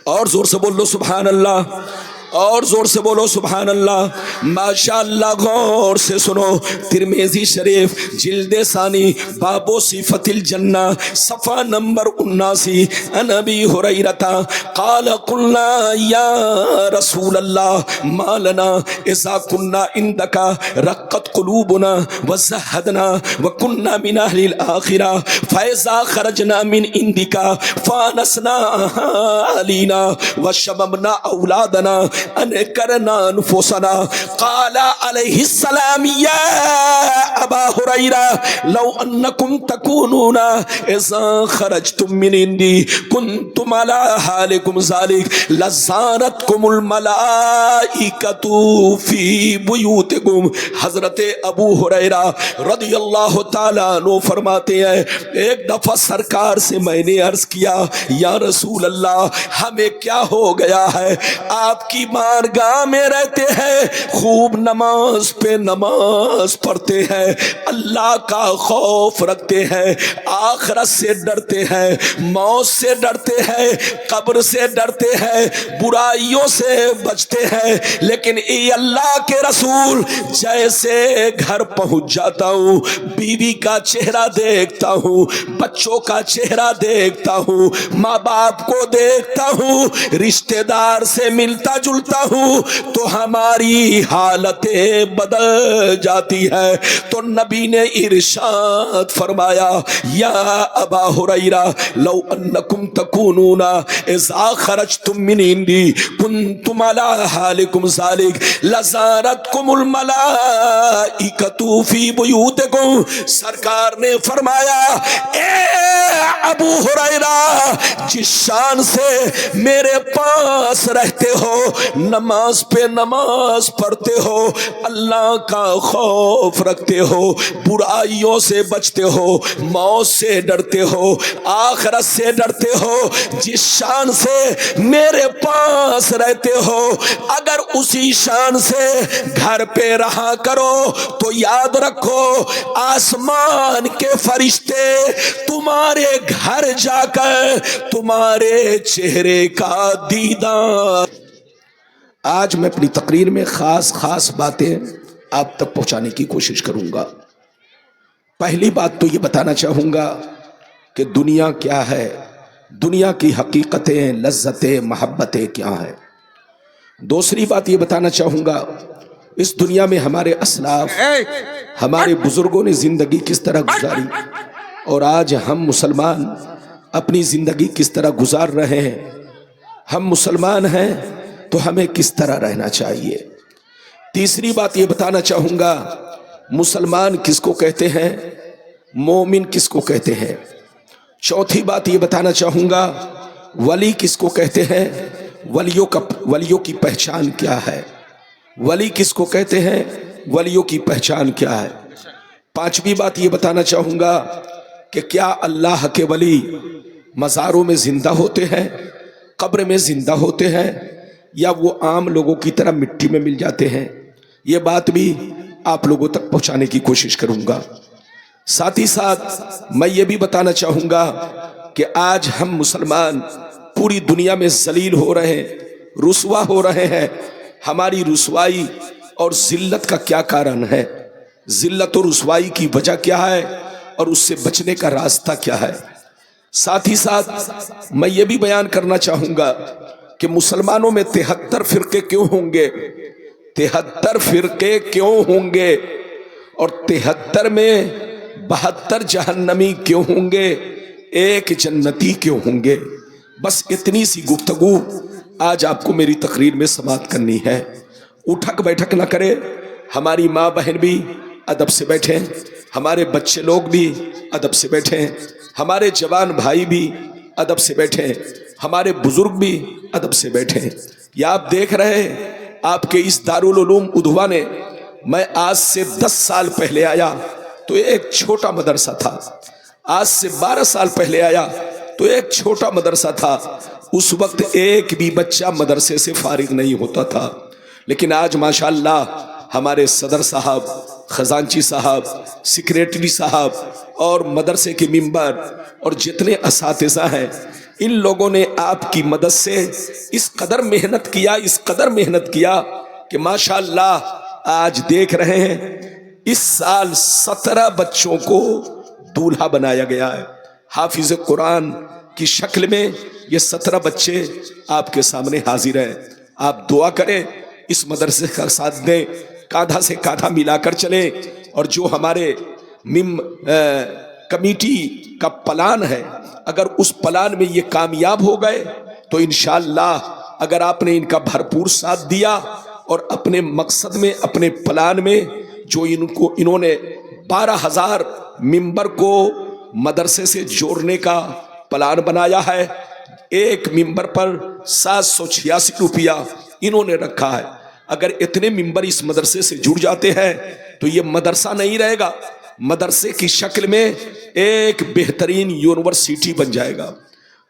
اور زور سے بول لو سبحان اللہ، اور زور سے بولو سبحان اللہ۔ ماشاءاللہ غور سے سنو، ترمذی شریف جلد ثانی باب صفت الجنہ صفحہ نمبر 79، عن ابی ہریرہ قال قلنا یا رسول اللہ ما لنا اذا كنا عندك رقت قلوبنا وزهدنا وكنا من اهل الاخرة فاذا خرجنا من عندك فانسنا علينا وشممنا اولادنا انکرنا انفسنا۔ قال علیہ السلام یا ابا ہریرہ لو انکم تکونون اذا خرجتم من عندی کنتم علی حالکم ذلک لزارتکم الملائکۃ فی بیوتکم۔ حضرت ابو ہریرہ رضی اللہ تعالیٰ عنہ فرماتے ہیں ایک دفعہ سرکار سے میں نے عرض کیا یا رسول اللہ ہمیں کیا ہو گیا ہے، آپ کی بارگاہ میں رہتے ہیں، خوب نماز پہ نماز پڑھتے ہیں، اللہ کا خوف رکھتے ہیں، آخرت سے ڈرتے ہیں، موت سے ڈرتے ہیں، قبر سے ڈرتے ہیں، برائیوں سے بچتے ہیں، لیکن اے اللہ کے رسول جیسے گھر پہنچ جاتا ہوں بیوی کا چہرہ دیکھتا ہوں، بچوں کا چہرہ دیکھتا ہوں، ماں باپ کو دیکھتا ہوں، رشتہ دار سے ملتا جلتا ہوں تو ہماری حالتیں بدل جاتی ہے۔ تو نبی نے ارشاد فرمایا یا ابا ہریرہ لو انکم تکونون اذا خرجتم من عندی کنتم علی حالکم ذلک لزارتکم الملائکۃ فی بیوتکم۔ سرکار نے فرمایا اے ابو ہریرہ جس شان سے میرے پاس رہتے ہو، نماز پہ نماز پڑھتے ہو، اللہ کا خوف رکھتے ہو، برائیوں سے بچتے ہو، موت سے ڈرتے ہو، آخرت سے ڈرتے ہو، جس شان سے میرے پاس رہتے ہو اگر اسی شان سے گھر پہ رہا کرو تو یاد رکھو آسمان کے فرشتے تمہارے گھر جا کر تمہارے چہرے کا دیدار۔ آج میں اپنی تقریر میں خاص باتیں آپ تک پہنچانے کی کوشش کروں گا۔ پہلی بات تو یہ بتانا چاہوں گا کہ دنیا کیا ہے، دنیا کی حقیقتیں، لذتیں، محبتیں کیا ہیں۔ دوسری بات یہ بتانا چاہوں گا اس دنیا میں ہمارے اسلاف، ہمارے بزرگوں نے زندگی کس طرح گزاری اور آج ہم مسلمان اپنی زندگی کس طرح گزار رہے ہیں۔ ہم مسلمان ہیں تو ہمیں کس طرح رہنا چاہیے۔ تیسری بات یہ بتانا چاہوں گا مسلمان کس کو کہتے ہیں، مومن کس کو کہتے ہیں۔ چوتھی بات یہ بتانا چاہوں گا ولی کس کو کہتے ہیں، ولیوں کی پہچان کیا ہے، ولی کس کو کہتے ہیں، ولیوں کی پہچان کیا ہے۔ پانچویں بات یہ بتانا چاہوں گا کہ کیا اللہ کے ولی مزاروں میں زندہ ہوتے ہیں، قبر میں زندہ ہوتے ہیں، یا وہ عام لوگوں کی طرح مٹی میں مل جاتے ہیں۔ یہ بات بھی آپ لوگوں تک پہنچانے کی کوشش کروں گا۔ ساتھ ہی ساتھ میں یہ بھی بتانا چاہوں گا کہ آج ہم مسلمان پوری دنیا میں ذلیل ہو رہے ہیں، رسوا ہو رہے ہیں۔ ہماری رسوائی اور ذلت کا کیا کارن ہے، ذلت و رسوائی کی وجہ کیا ہے اور اس سے بچنے کا راستہ کیا ہے۔ ساتھ ہی ساتھ میں یہ بھی بیان کرنا چاہوں گا کہ مسلمانوں میں 73 فرقے کیوں ہوں گے، 73 فرقے کیوں ہوں گے، اور 73 میں 72 جہنمی کیوں ہوں گے، ایک جنتی کیوں ہوں گے۔ بس اتنی سی گفتگو آج آپ کو میری تقریر میں سماعت کرنی ہے۔ اٹھک بیٹھک نہ کرے، ہماری ماں بہن بھی ادب سے بیٹھیں، ہمارے بچے لوگ بھی ادب سے بیٹھیں، ہمارے جوان بھائی بھی ادب سے بیٹھیں، ہمارے بزرگ بھی ادب سے بیٹھیں۔ یا آپ دیکھ رہے ہیں آپ کے اس دارالعلوم ادھوا نے، میں آج سے 10 سال پہلے آیا تو ایک چھوٹا مدرسہ تھا، آج سے 12 سال پہلے آیا تو ایک چھوٹا مدرسہ تھا۔ اس وقت ایک بھی بچہ مدرسے سے فارغ نہیں ہوتا تھا، لیکن آج ماشاءاللہ ہمارے صدر صاحب، خزانچی صاحب، سیکریٹری صاحب اور مدرسے کے ممبر اور جتنے اساتذہ ہیں، ان لوگوں نے آپ کی مدد سے اس قدر محنت کیا کہ ماشاءاللہ آج دیکھ رہے ہیں اس سال 17 بچوں کو دولہا بنایا گیا ہے، حافظ قرآن کی شکل میں یہ 17 بچے آپ کے سامنے حاضر ہیں۔ آپ دعا کریں، اس مدرسے کا ساتھ دیں، کاندھا سے کاندھا ملا کر چلیں، اور جو ہمارے کمیٹی کا پلان ہے، اگر اس پلان میں یہ کامیاب ہو گئے تو انشاءاللہ اگر آپ نے ان کا بھرپور ساتھ دیا اور اپنے مقصد میں، اپنے پلان میں جو انہوں نے 12,000 ممبر کو مدرسے سے جوڑنے کا پلان بنایا ہے، ایک ممبر پر 786 روپیہ انہوں نے رکھا ہے۔ اگر اتنے ممبر اس مدرسے سے جڑ جاتے ہیں تو یہ مدرسہ نہیں رہے گا، مدرسے کی شکل میں ایک بہترین یونیورسٹی بن جائے گا۔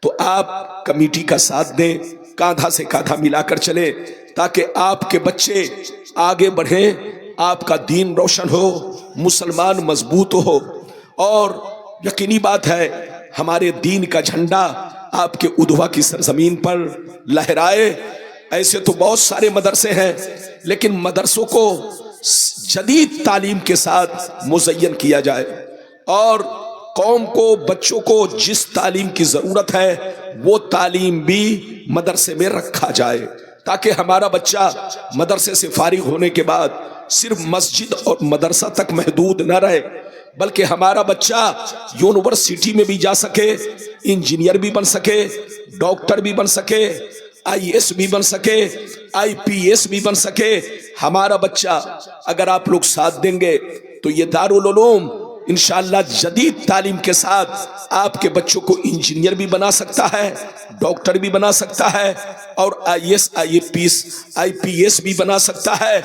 تو آپ کمیٹی کا ساتھ دیں، کاندھا سے کاندھا ملا کر چلیں، تاکہ آپ کے بچے آگے بڑھیں، آپ کا دین روشن ہو، مسلمان مضبوط ہو، اور یقینی بات ہے ہمارے دین کا جھنڈا آپ کے ادھوا کی سرزمین پر لہرائے۔ ایسے تو بہت سارے مدرسے ہیں، لیکن مدرسوں کو جدید تعلیم کے ساتھ مزین کیا جائے، اور قوم کو، بچوں کو جس تعلیم کی ضرورت ہے وہ تعلیم بھی مدرسے میں رکھا جائے، تاکہ ہمارا بچہ مدرسے سے فارغ ہونے کے بعد صرف مسجد اور مدرسہ تک محدود نہ رہے، بلکہ ہمارا بچہ یونیورسٹی میں بھی جا سکے، انجینئر بھی بن سکے، ڈاکٹر بھی بن سکے، IAS بھی بن سکے، IPS بھی بن سکے۔ ہمارا بچہ اگر آپ لوگ ساتھ دیں گے تو یہ دارالعلوم انشاءاللہ جدید تعلیم کے ساتھ آپ کے بچوں کو انجینئر بھی بنا سکتا ہے، ڈاکٹر بھی بنا سکتا ہے، اور IAS IPS بھی بنا سکتا ہے۔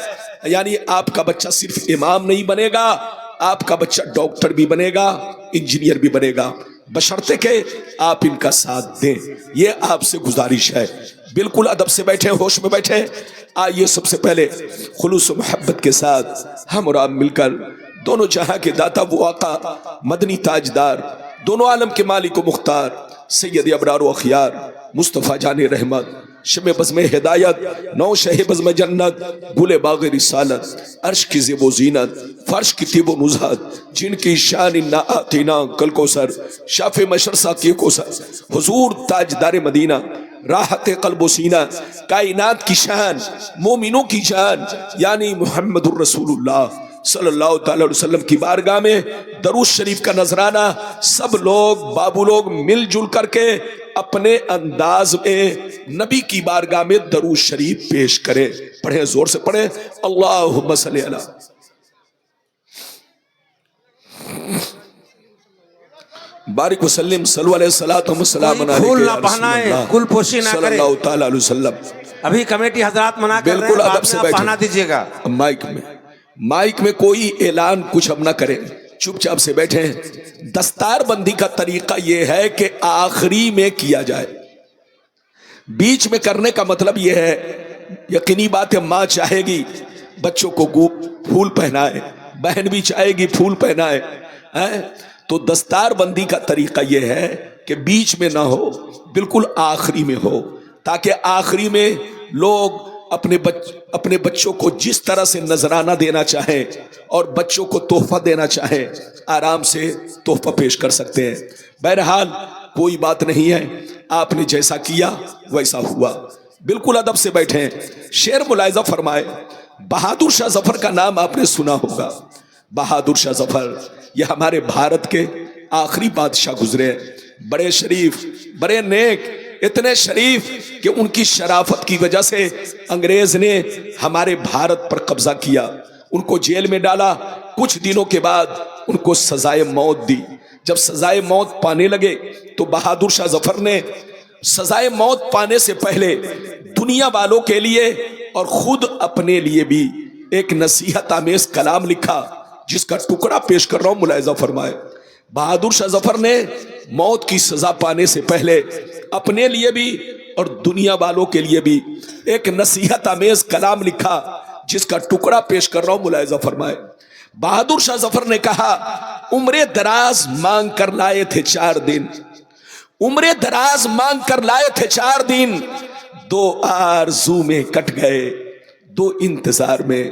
یعنی آپ کا بچہ صرف امام نہیں بنے گا، آپ کا بچہ ڈاکٹر بھی بنے گا، انجینئر بھی بنے گا، بشرطے کہ آپ ان کا ساتھ دیں۔ یہ آپ سے گزارش ہے، بالکل ادب سے بیٹھے، ہوش میں بیٹھے۔ آئیے سب سے پہلے خلوص و محبت کے ساتھ ہم اور آپ مل کر دونوں جہاں کے داتا وہ آقا، مدنی تاجدار، دونوں عالم کے مالک و مختار، سید ابرار و اخیار، مصطفیٰ جان رحمت، شمع بزم ہدایت، نو شہ بزم جنت، گل باغ رسالت، عرش کی زیب و زینت، فرش کی طیب و نزہت، جن کی شان انا آتینا کل کوثر، شاف مشر ساقی کوثر، حضور تاجدار مدینہ، راحت قلب و سینہ، کائنات کی شان، مومنوں کی جان، یعنی محمد الرسول اللہ صلی اللہ تعالی علیہ وسلم کی بارگاہ میں درود شریف کا نذرانہ سب لوگ، بابو لوگ مل جل کر کے اپنے انداز میں نبی کی بارگاہ میں درود شریف پیش کریں۔ پڑھیں، زور سے پڑھیں، اللہم صلی علی بارک وسلم، صلو علیہ الصلوۃ والسلام علیہ پھول نہ پہنائے، کل پوشی نہ صلی کرے۔ اللہ تعالی علیہ وسلم۔ ابھی کمیٹی حضرات منع کر رہے بالکل ہیں، ادب سے بعد میں آپ پہنا بیٹھیں، دیجئے گا۔ مائک میں کوئی اعلان کچھ ہم نہ کریں، چپ چاپ سے بیٹھیں۔ دستار بندی کا طریقہ یہ ہے کہ آخری میں کیا جائے، بیچ میں کرنے کا مطلب یہ ہے، یقینی بات ہے ماں چاہے گی بچوں کو پھول پہنائے، بہن بھی چاہے گی پھول پہنائے، تو دستار بندی کا طریقہ یہ ہے کہ بیچ میں نہ ہو، بالکل آخری میں ہو، تاکہ آخری میں لوگ اپنے بچوں کو جس طرح سے نذرانہ دینا چاہیں اور بچوں کو تحفہ دینا چاہیں آرام سے تحفہ پیش کر سکتے ہیں۔ بہرحال کوئی بات نہیں ہے، آپ نے جیسا کیا ویسا ہوا۔ بالکل ادب سے بیٹھیں، شعر ملاحظہ فرمائے۔ بہادر شاہ ظفر کا نام آپ نے سنا ہوگا۔ بہادر شاہ ظفر یہ ہمارے بھارت کے آخری بادشاہ گزرے ہیں، بڑے شریف، بڑے نیک، اتنے شریف کہ ان کی شرافت کی وجہ سے انگریز نے ہمارے بھارت پر قبضہ کیا، ان کو جیل میں ڈالا، کچھ دنوں کے بعد ان کو سزائے موت دی۔ جب سزائے موت پانے لگے تو بہادر شاہ ظفر نے سزائے موت پانے سے پہلے دنیا والوں کے لیے اور خود اپنے لیے بھی ایک نصیحت آمیز کلام لکھا، جس کا ٹکڑا پیش کر رہا ہوں، ملاحظہ فرمائے۔ بہادر شاہ ظفر نے موت کی سزا پانے سے پہلے اپنے لیے بھی اور دنیا والوں کے لیے بھی ایک نصیحت آمیز کلام لکھا، جس کا ٹکڑا پیش کر رہا ہوں، ملاحظہ فرمائے۔ بہادر شاہ ظفر نے کہا، عمر دراز مانگ کر لائے تھے 4 دن، عمر دراز مانگ کر لائے تھے 4 دن، 2 آرزو میں کٹ گئے، 2 انتظار میں،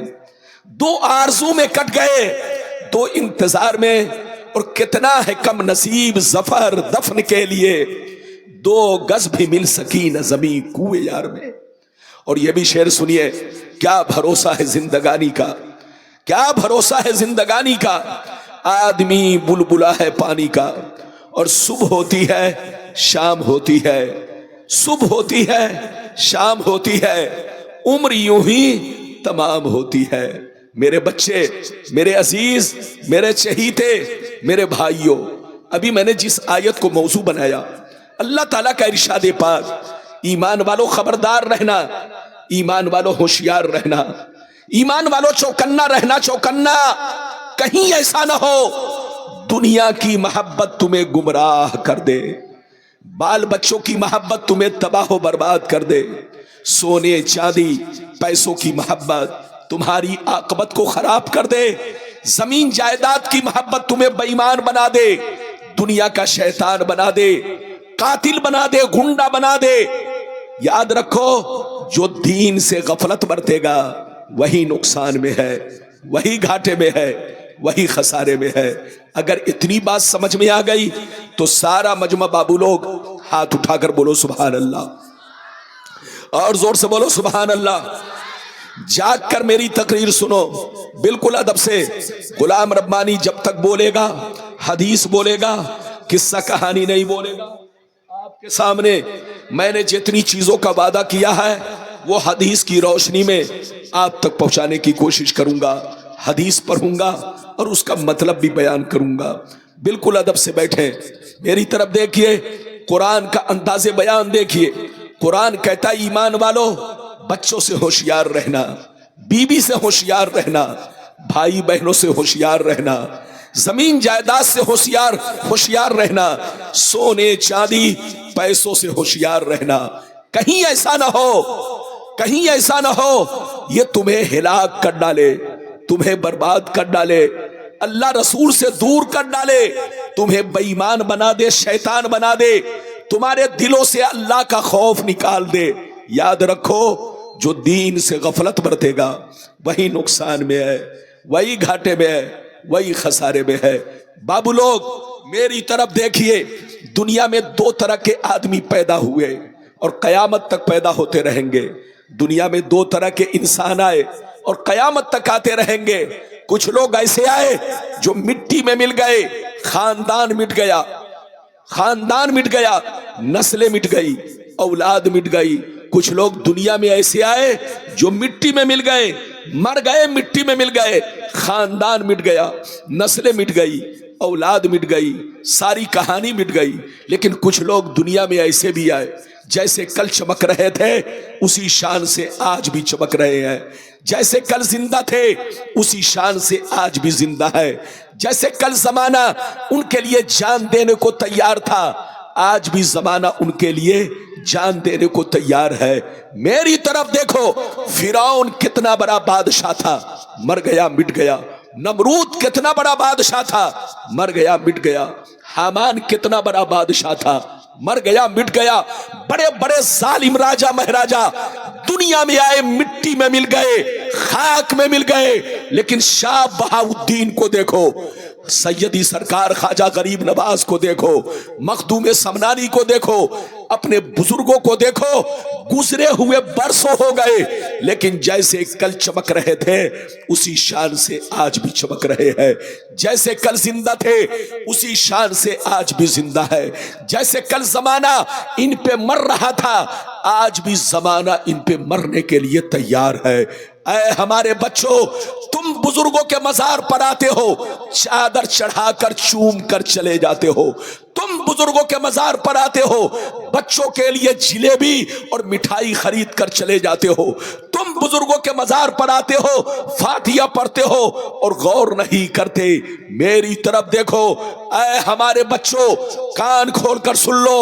2 آرزو میں کٹ گئے، 2 انتظار میں، اور کتنا ہے کم نصیب ظفر دفن کے لیے، 2 گز بھی مل سکی نہ زمین کوئے یار میں۔ اور یہ بھی شعر سنیے، کیا بھروسہ ہے زندگانی کا، کیا بھروسہ ہے زندگانی کا، آدمی بلبلا ہے پانی کا، اور صبح ہوتی ہے شام ہوتی ہے، صبح ہوتی ہے شام ہوتی ہے، عمر یوں ہی تمام ہوتی ہے۔ میرے بچے، میرے عزیز، میرے چہیتے، میرے بھائیوں، ابھی میں نے جس آیت کو موضوع بنایا، اللہ تعالیٰ کا ارشاد پاک، ایمان والو خبردار رہنا، ایمان والو ہوشیار رہنا، ایمان والو چوکنا رہنا، چوکنا، کہیں ایسا نہ ہو دنیا کی محبت تمہیں گمراہ کر دے، بال بچوں کی محبت تمہیں تباہ و برباد کر دے، سونے چاندی پیسوں کی محبت تمہاری عاقبت کو خراب کر دے، زمین جائیداد کی محبت تمہیں بے ایمان بنا دے، دنیا کا شیطان بنا دے، قاتل بنا دے، گنڈا بنا دے۔ یاد رکھو، جو دین سے غفلت برتے گا وہی نقصان میں ہے، وہی گھاٹے میں ہے، وہی خسارے میں ہے۔ اگر اتنی بات سمجھ میں آ گئی تو سارا مجمع بابو لوگ ہاتھ اٹھا کر بولو سبحان اللہ، اور زور سے بولو سبحان اللہ۔ جاگ کر میری تقریر سنو بالکل ادب سے۔ غلام ربانی جب تک بولے گا، حدیث بولے گا، قصہ کہانی نہیں بولے گا۔ آپ کے سامنے میں نے جتنی چیزوں کا وعدہ کیا ہے وہ حدیث کی روشنی میں آپ تک پہنچانے کی کوشش کروں گا، حدیث پڑھوں گا اور اس کا مطلب بھی بیان کروں گا۔ بالکل ادب سے بیٹھیں، میری طرف دیکھیے، قرآن کا انداز بیان دیکھیے۔ قرآن کہتا ہے ایمان والو بچوں سے ہوشیار رہنا، بیوی سے ہوشیار رہنا، بھائی بہنوں سے ہوشیار رہنا، زمین جائیداد سے ہوشیار رہنا، سونے چاندی پیسوں سے ہوشیار رہنا۔ کہیں ایسا نہ ہو، کہیں ایسا نہ ہو یہ تمہیں ہلاک کر ڈالے، تمہیں برباد کر ڈالے، اللہ رسول سے دور کر ڈالے، تمہیں بے ایمان بنا دے، شیطان بنا دے، تمہارے دلوں سے اللہ کا خوف نکال دے۔ یاد رکھو، جو دین سے غفلت برتے گا وہی نقصان میں ہے، وہی گھاٹے میں ہے، وہی خسارے میں ہے۔ بابو لوگ میری طرف دیکھیے، دنیا میں 2 طرح کے آدمی پیدا ہوئے اور قیامت تک پیدا ہوتے رہیں گے۔ دنیا میں 2 طرح کے انسان آئے اور قیامت تک آتے رہیں گے۔ کچھ لوگ ایسے آئے جو مٹی میں مل گئے، خاندان مٹ گیا، خاندان مٹ گیا، نسلیں مٹ گئی، اولاد مٹ گئی۔ کچھ لوگ دنیا میں ایسے آئے جو مٹی میں مل گئے، مر گئے، مٹی میں مل گئے، خاندان مٹ گیا، نسلیں مٹ گئی، اولاد مٹ گئی، ساری کہانی مٹ گئی۔ لیکن کچھ لوگ دنیا میں ایسے بھی آئے جیسے کل چمک رہے تھے اسی شان سے آج بھی چمک رہے ہیں، جیسے کل زندہ تھے اسی شان سے آج بھی زندہ ہے، جیسے کل زمانہ ان کے لیے جان دینے کو تیار تھا آج بھی زمانہ ان کے لیے جان دینے کو تیار ہے۔ میری طرف دیکھو، فرعون کتنا بڑا بادشاہ تھا، مر گیا، مٹ گیا۔ نمرود کتنا بڑا بادشاہ تھا، مر گیا، مٹ گیا۔ حامان کتنا بڑا بادشاہ تھا، مر گیا، مٹ گیا۔ بڑے بڑے ظالم راجہ مہاراجہ دنیا میں آئے، مٹی میں مل گئے، خاک میں مل گئے۔ لیکن شاہ بہاؤالدین کو دیکھو، سیدی سرکار خواجہ غریب نواز کو دیکھو، مخدوم سمنانی کو دیکھو، اپنے بزرگوں کو دیکھو، گزرے ہوئے برسوں ہو گئے لیکن جیسے کل چمک رہے تھے اسی شان سے آج بھی چمک رہے ہیں، جیسے کل زندہ تھے اسی شان سے آج بھی زندہ ہے، جیسے کل زمانہ ان پہ مر رہا تھا آج بھی زمانہ ان پہ مرنے کے لیے تیار ہے۔ اے ہمارے بچوں، تم بزرگوں کے مزار پر آتے ہو، چادر چڑھا کر چوم کر چلے جاتے ہو، تم بزرگوں کے مزار پر آتے ہو، بچوں کے لیے جلیبی اور مٹھائی خرید کر چلے جاتے ہو، تم بزرگوں کے مزار پر آتے ہو، فاتحہ پڑھتے ہو اور غور نہیں کرتے۔ میری طرف دیکھو، اے ہمارے بچوں، کان کھول کر سن لو،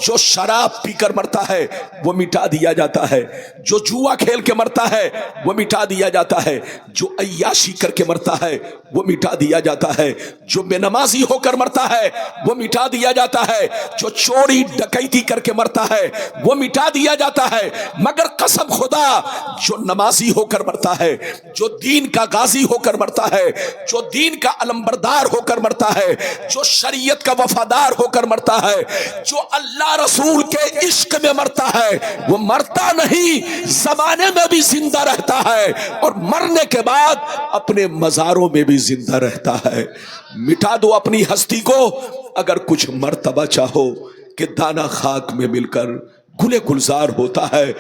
جو شراب پی کر مرتا ہے وہ مٹا دیا جاتا ہے، جو جوا کھیل کے مرتا ہے وہ مٹا دیا جاتا ہے، جو عیاشی کر کے مرتا ہے وہ مٹا دیا جاتا ہے، جو بے نمازی ہو کر مرتا ہے وہ مٹا دیا جاتا ہے، جو چوری ڈکیتی کر کے مرتا ہے وہ مٹا دیا جاتا ہے، مگر قسم خدا جو نمازی ہو کر مرتا ہے، جو دین کا غازی ہو کر مرتا ہے، جو دین کا علمبردار ہو کر مرتا ہے، جو شریعت کا وفادار ہو کر مرتا ہے، جو اللہ رسول کے عشق میں مرتا ہے، وہ مرتا نہیں، زمانے میں بھی زندہ رہتا ہے اور مرنے کے بعد اپنے مزاروں میں بھی زندہ رہتا ہے۔ مٹا دو اپنی ہستی کو اگر کچھ مرتبہ چاہو کہ دانا خاک میں مل کر گلے گلزار ہوتا ہے۔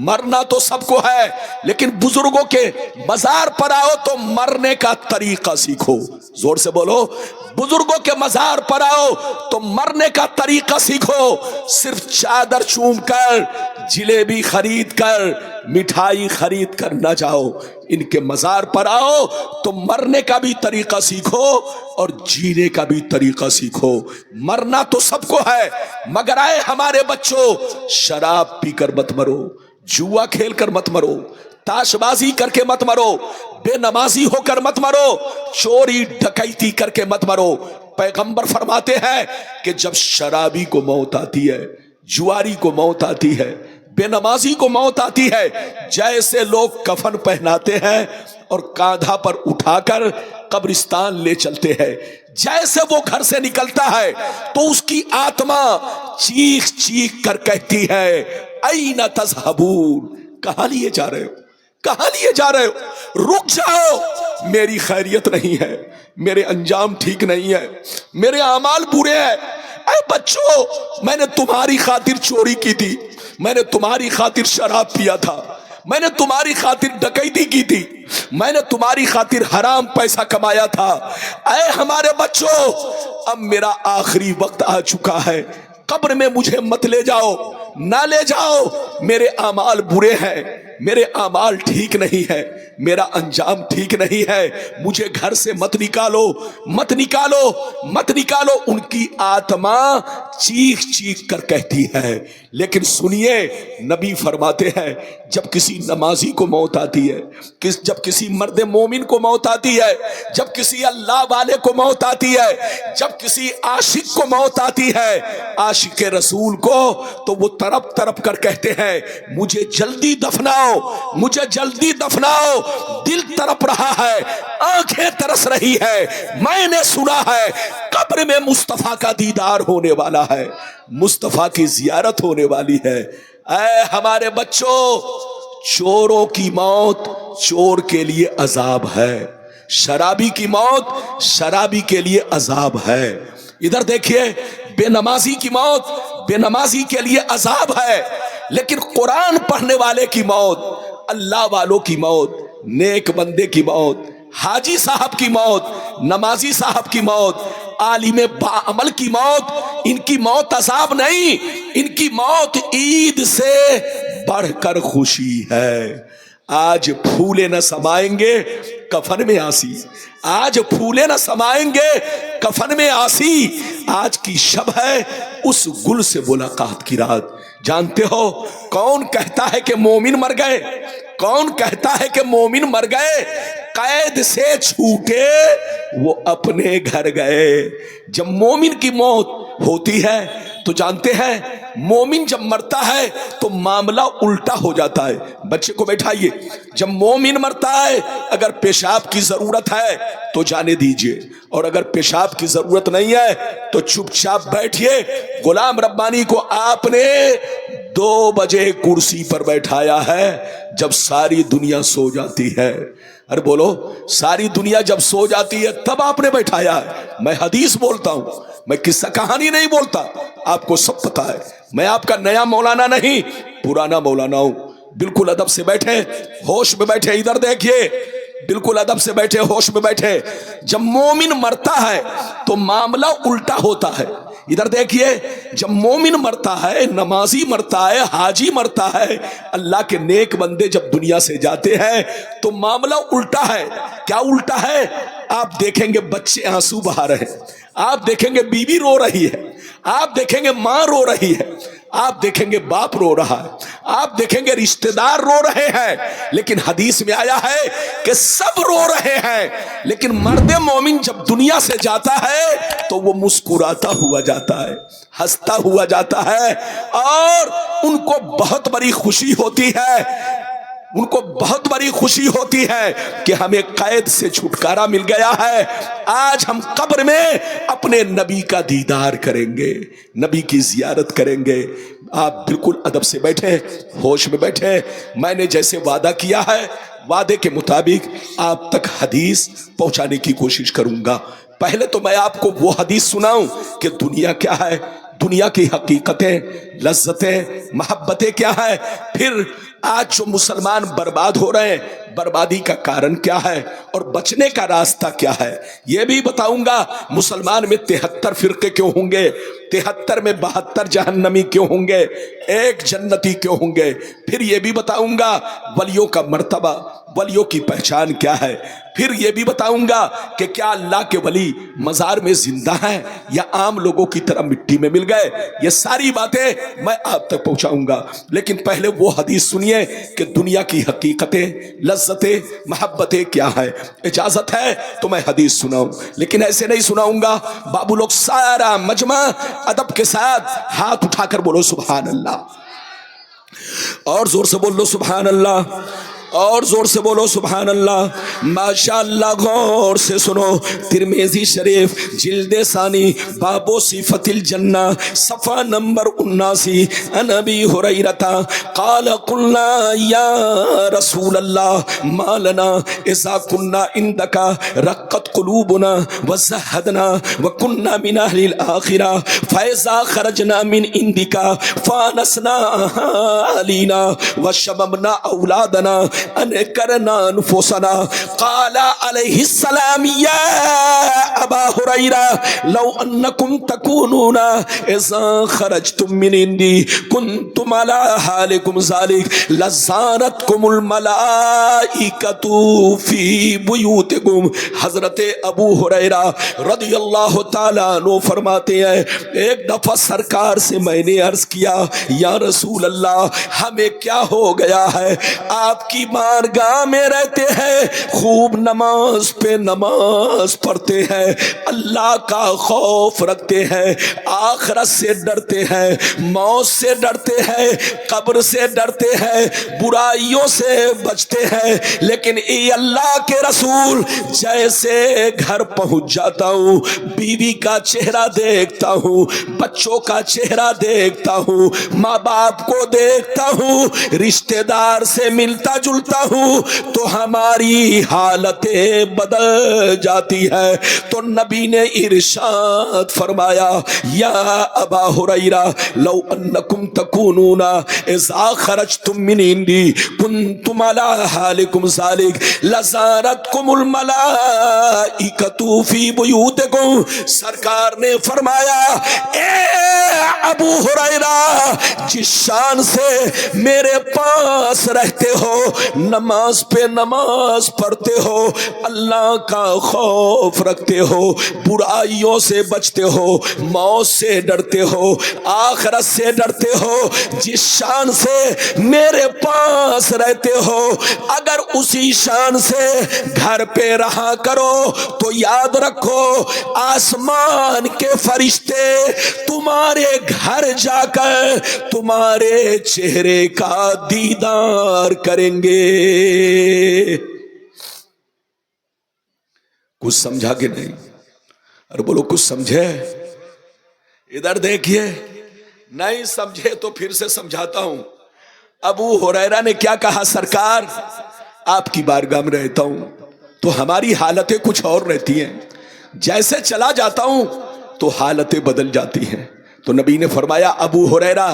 مرنا تو سب کو ہے، لیکن بزرگوں کے مزار پر آؤ تو مرنے کا طریقہ سیکھو۔ زور سے بولو، بزرگوں کے مزار پر آؤ تو مرنے کا طریقہ سیکھو۔ صرف چادر چوم کر، جلیبی خرید کر، مٹھائی خرید کر نہ جاؤ، ان کے مزار پر آؤ تو مرنے کا بھی طریقہ سیکھو اور جینے کا بھی طریقہ سیکھو۔ مرنا تو سب کو ہے، مگر آئے ہمارے بچوں، شراب پی کر مت مرو، جوا کھیل کر مت مرو، تاش بازی کر کے مت مرو، بے نمازی ہو کر مت مرو، چوری ڈکیتی کر کے مت مرو۔ پیغمبر فرماتے ہیں کہ جب شرابی کو موت آتی ہے، جواری کو موت آتی ہے، بے نمازی کو موت آتی ہے، جیسے لوگ کفن پہناتے ہیں اور کاندھا پر اٹھا کر قبرستان لے چلتے ہیں، جیسے وہ گھر سے نکلتا ہے تو اس کی آتما چیخ چیخ کر کہتی ہے این تذہبون، کہاں لیے جا رہے ہو، کہاں لیے جا رہے ہو، رک جاؤ، میری خیریت نہیں ہے، میرے انجام ٹھیک نہیں ہے، میرے اعمال برے ہیں۔ اے بچوں، میں نے تمہاری خاطر چوری کی تھی، میں نے تمہاری خاطر شراب پیا تھا، میں نے تمہاری خاطر ڈکیتی کی تھی، میں نے تمہاری خاطر حرام پیسہ کمایا تھا۔ اے ہمارے بچوں، اب میرا آخری وقت آ چکا ہے، قبر میں مجھے مت لے جاؤ، نہ لے جاؤ، میرے اعمال برے ہیں، میرے اعمال ٹھیک نہیں ہے، میرا انجام ٹھیک نہیں ہے، مجھے گھر سے مت نکالو، مت نکالو، مت نکالو۔ ان کی آتما چیخ چیخ کر کہتی ہے۔ لیکن سنیے، نبی فرماتے ہیں جب کسی نمازی کو موت آتی ہے، جب کسی مرد مومن کو موت آتی ہے، جب کسی اللہ والے کو موت آتی ہے، جب کسی عاشق کو موت آتی ہے، عاشق رسول کو، تو وہ تڑپ تڑپ کر کہتے ہیں مجھے جلدی دفناؤ، مجھے جلدی دفناؤ، دل تڑپ رہا ہے، آنکھیں ترس رہی ہے، میں نے سنا ہے قبر میں مصطفیٰ کا دیدار ہونے والا ہے، مصطفیٰ کی زیارت ہونے والی ہے۔ اے ہمارے بچوں، چوروں کی موت چور کے لیے عذاب ہے، شرابی کی موت شرابی کے لیے عذاب ہے۔ ادھر دیکھیے، بے نمازی کی موت بے نمازی کے لیے عذاب ہے، لیکن قرآن پڑھنے والے کی موت، اللہ والوں کی موت، نیک بندے کی موت، حاجی صاحب کی موت، نمازی صاحب کی موت، عالم باعمل کی موت، ان کی موت عذاب نہیں، ان کی موت عید سے بڑھ کر خوشی ہے۔ آج پھولے نہ سمائیں گے کفن میں آسی، آج پھولے نہ سمائیں گے کفن میں آسی، آج کی شب ہے اس گل سے ملاقات کی رات۔ جانتے ہو کون کہتا ہے کہ مومن مر گئے؟ کون کہتا ہے کہ مومن مر گئے؟ قید سے چھوٹے وہ اپنے گھر گئے۔ جب مومن کی موت ہوتی ہے تو جانتے ہیں مومن جب مرتا ہے تو معاملہ الٹا ہو جاتا ہے۔ بچے کو بیٹھائیے، جب مومن مرتا ہے اگر پیشاب کی ضرورت ہے تو جانے دیجئے، اور اگر پیشاب کی ضرورت نہیں ہے تو چپ چاپ بیٹھیے۔ غلام ربانی کو آپ نے 2 بجے کرسی پر بیٹھایا ہے جب ساری دنیا سو جاتی ہے۔ ارے بولو، ساری دنیا جب سو جاتی ہے تب آپ نے بیٹھایا ہے۔ میں حدیث بولتا ہوں، میں قصہ کہانی نہیں بولتا، آپ کو سب پتا ہے۔ میں آپ کا نیا مولانا نہیں، پرانا مولانا ہوں۔ بالکل ادب سے بیٹھے، ہوش میں بیٹھے، ادھر دیکھیے، بالکل ادب سے بیٹھے، ہوش میں بیٹھے۔ جب مومن مرتا ہے تو معاملہ الٹا ہوتا ہے۔ ادھر دیکھیے، جب مومن مرتا ہے، نمازی مرتا ہے، حاجی مرتا ہے، اللہ کے نیک بندے جب دنیا سے جاتے ہیں تو معاملہ الٹا ہے۔ کیا الٹا ہے؟ آپ دیکھیں گے بچے آنسو بہا رہے ہیں، آپ دیکھیں گے بیوی رو رہی ہے، آپ دیکھیں گے ماں رو رہی ہے، آپ دیکھیں گے باپ رو رہا ہے, آپ دیکھیں گے رشتہ دار رو رہے ہیں, لیکن حدیث میں آیا ہے کہ سب رو رہے ہیں, لیکن مرد مومن جب دنیا سے جاتا ہے تو وہ مسکراتا ہوا جاتا ہے, ہنستا ہوا جاتا ہے, اور ان کو بہت بڑی خوشی ہوتی ہے, ان کو بہت بڑی خوشی ہوتی ہے کہ ہمیں قید سے چھٹکارا مل گیا ہے. آج ہم قبر میں اپنے نبی کا دیدار کریں گے, نبی کی زیارت کریں گے. آپ بالکل ادب سے بیٹھے, ہوش میں بیٹھے. میں نے جیسے وعدہ کیا ہے, وعدے کے مطابق آپ تک حدیث پہنچانے کی کوشش کروں گا. پہلے تو میں آپ کو وہ حدیث سناؤں کہ دنیا کیا ہے, دنیا کی حقیقتیں, لذتیں, محبتیں کیا ہے. پھر آج جو مسلمان برباد ہو رہے ہیں, بربادی کا کارن کیا ہے اور بچنے کا راستہ کیا ہے, یہ بھی بتاؤں گا. مسلمان میں 73 فرقے کیوں ہوں گے, 73 میں 72 جہنمی کیوں ہوں گے, ایک جنتی کیوں ہوں گے. پھر یہ بھی بتاؤں گا ولیوں کا مرتبہ, ولیوں کی پہچان کیا ہے. پھر یہ بھی بتاؤں گا کہ کیا اللہ کے ولی مزار میں زندہ ہیں یا عام لوگوں کی طرح مٹی میں مل گئے. یہ ساری باتیں میں آپ تک پہنچاؤں گا, لیکن پہلے وہ حدیث سنیے کہ دنیا کی حقیقتیں, لذتیں, محبتیں کیا ہے. اجازت ہے تو میں حدیث سناؤں, لیکن ایسے نہیں سناؤں گا. بابو لوگ سارا مجمع ادب کے ساتھ ہاتھ اٹھا کر بولو سبحان اللہ, اور زور سے بولو سبحان اللہ, اور زور سے بولو سبحان اللہ. ماشاءاللہ غور سے سنو. ترمذی شریف جلد ثانی باب صفت الجنہ صفحہ نمبر 79. عن ابی ہریرہ قال قلنا یا رسول اللہ ما لنا اذا كنا عندك رقت قلوبنا وزهدنا وكنا من اهل الاخرہ فاذا خرجنا من عندك فانسنا اهالينا وشممنا اولادنا انکرنا انفسنا. قال علیہ السلام یا ابا ہریرہ لو انکم تکونون اذا خرجتم من عندی کنتم علی حالکم ذلک لزارتکم الملائکۃ فی بیوتکم. حضرت ابو ہریرہ رضی اللہ تعالیٰ عنہ فرماتے ہیں ایک دفعہ سرکار سے میں نے عرض کیا یا رسول اللہ ہمیں کیا ہو گیا ہے, آپ کی بارگاہ میں رہتے ہیں, خوب نماز پہ نماز پڑھتے ہیں, اللہ کا خوف رکھتے ہیں, آخرت سے ڈرتے ہیں, موت سے ڈرتے ہیں, قبر سے ڈرتے ہیں, برائیوں سے بچتے ہیں, لیکن اے اللہ کے رسول جیسے گھر پہنچ جاتا ہوں بیوی کا چہرہ دیکھتا ہوں, بچوں کا چہرہ دیکھتا ہوں, ماں باپ کو دیکھتا ہوں, رشتہ دار سے ملتا جلتا ہوں تو ہماری حالتیں بدل جاتی ہے. تو نبی نے ارشاد فرمایا یا ابا ہریرہ لو انکم تکونون اذا خرجتم من عندی کنتم علی حالکم ذلک لزارتکم الملائکۃ فی بیوتکم. سرکار نے فرمایا اے ابو ہریرہ جس شان سے میرے پاس رہتے ہو, نماز پہ نماز پڑھتے ہو, اللہ کا خوف رکھتے ہو, برائیوں سے بچتے ہو, موت سے ڈرتے ہو, آخرت سے ڈرتے ہو, جس شان سے میرے پاس رہتے ہو اگر اسی شان سے گھر پہ رہا کرو تو یاد رکھو آسمان کے فرشتے تمہارے گھر جا کر تمہارے چہرے کا دیدار کریں گے. کچھ سمجھا کہ نہیں؟ اور بولو کچھ سمجھے؟ ادھر دیکھیے, نہیں سمجھے تو پھر سے سمجھاتا ہوں. ابو ہریرہ نے کیا کہا, سرکار آپ کی بارگاہ میں رہتا ہوں تو ہماری حالتیں کچھ اور رہتی ہیں, جیسے چلا جاتا ہوں تو حالتیں بدل جاتی ہیں. تو نبی نے فرمایا ابو ہریرہ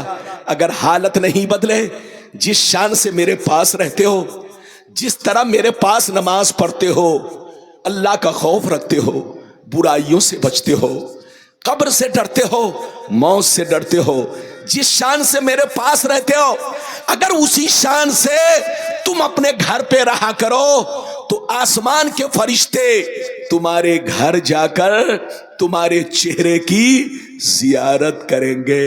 اگر حالت نہیں بدلے, جس شان سے میرے پاس رہتے ہو, جس طرح میرے پاس نماز پڑھتے ہو, اللہ کا خوف رکھتے ہو, برائیوں سے بچتے ہو, قبر سے ڈرتے ہو, موت سے ڈرتے ہو, جس شان سے میرے پاس رہتے ہو اگر اسی شان سے تم اپنے گھر پہ رہا کرو تو آسمان کے فرشتے تمہارے گھر جا کر تمہارے چہرے کی زیارت کریں گے,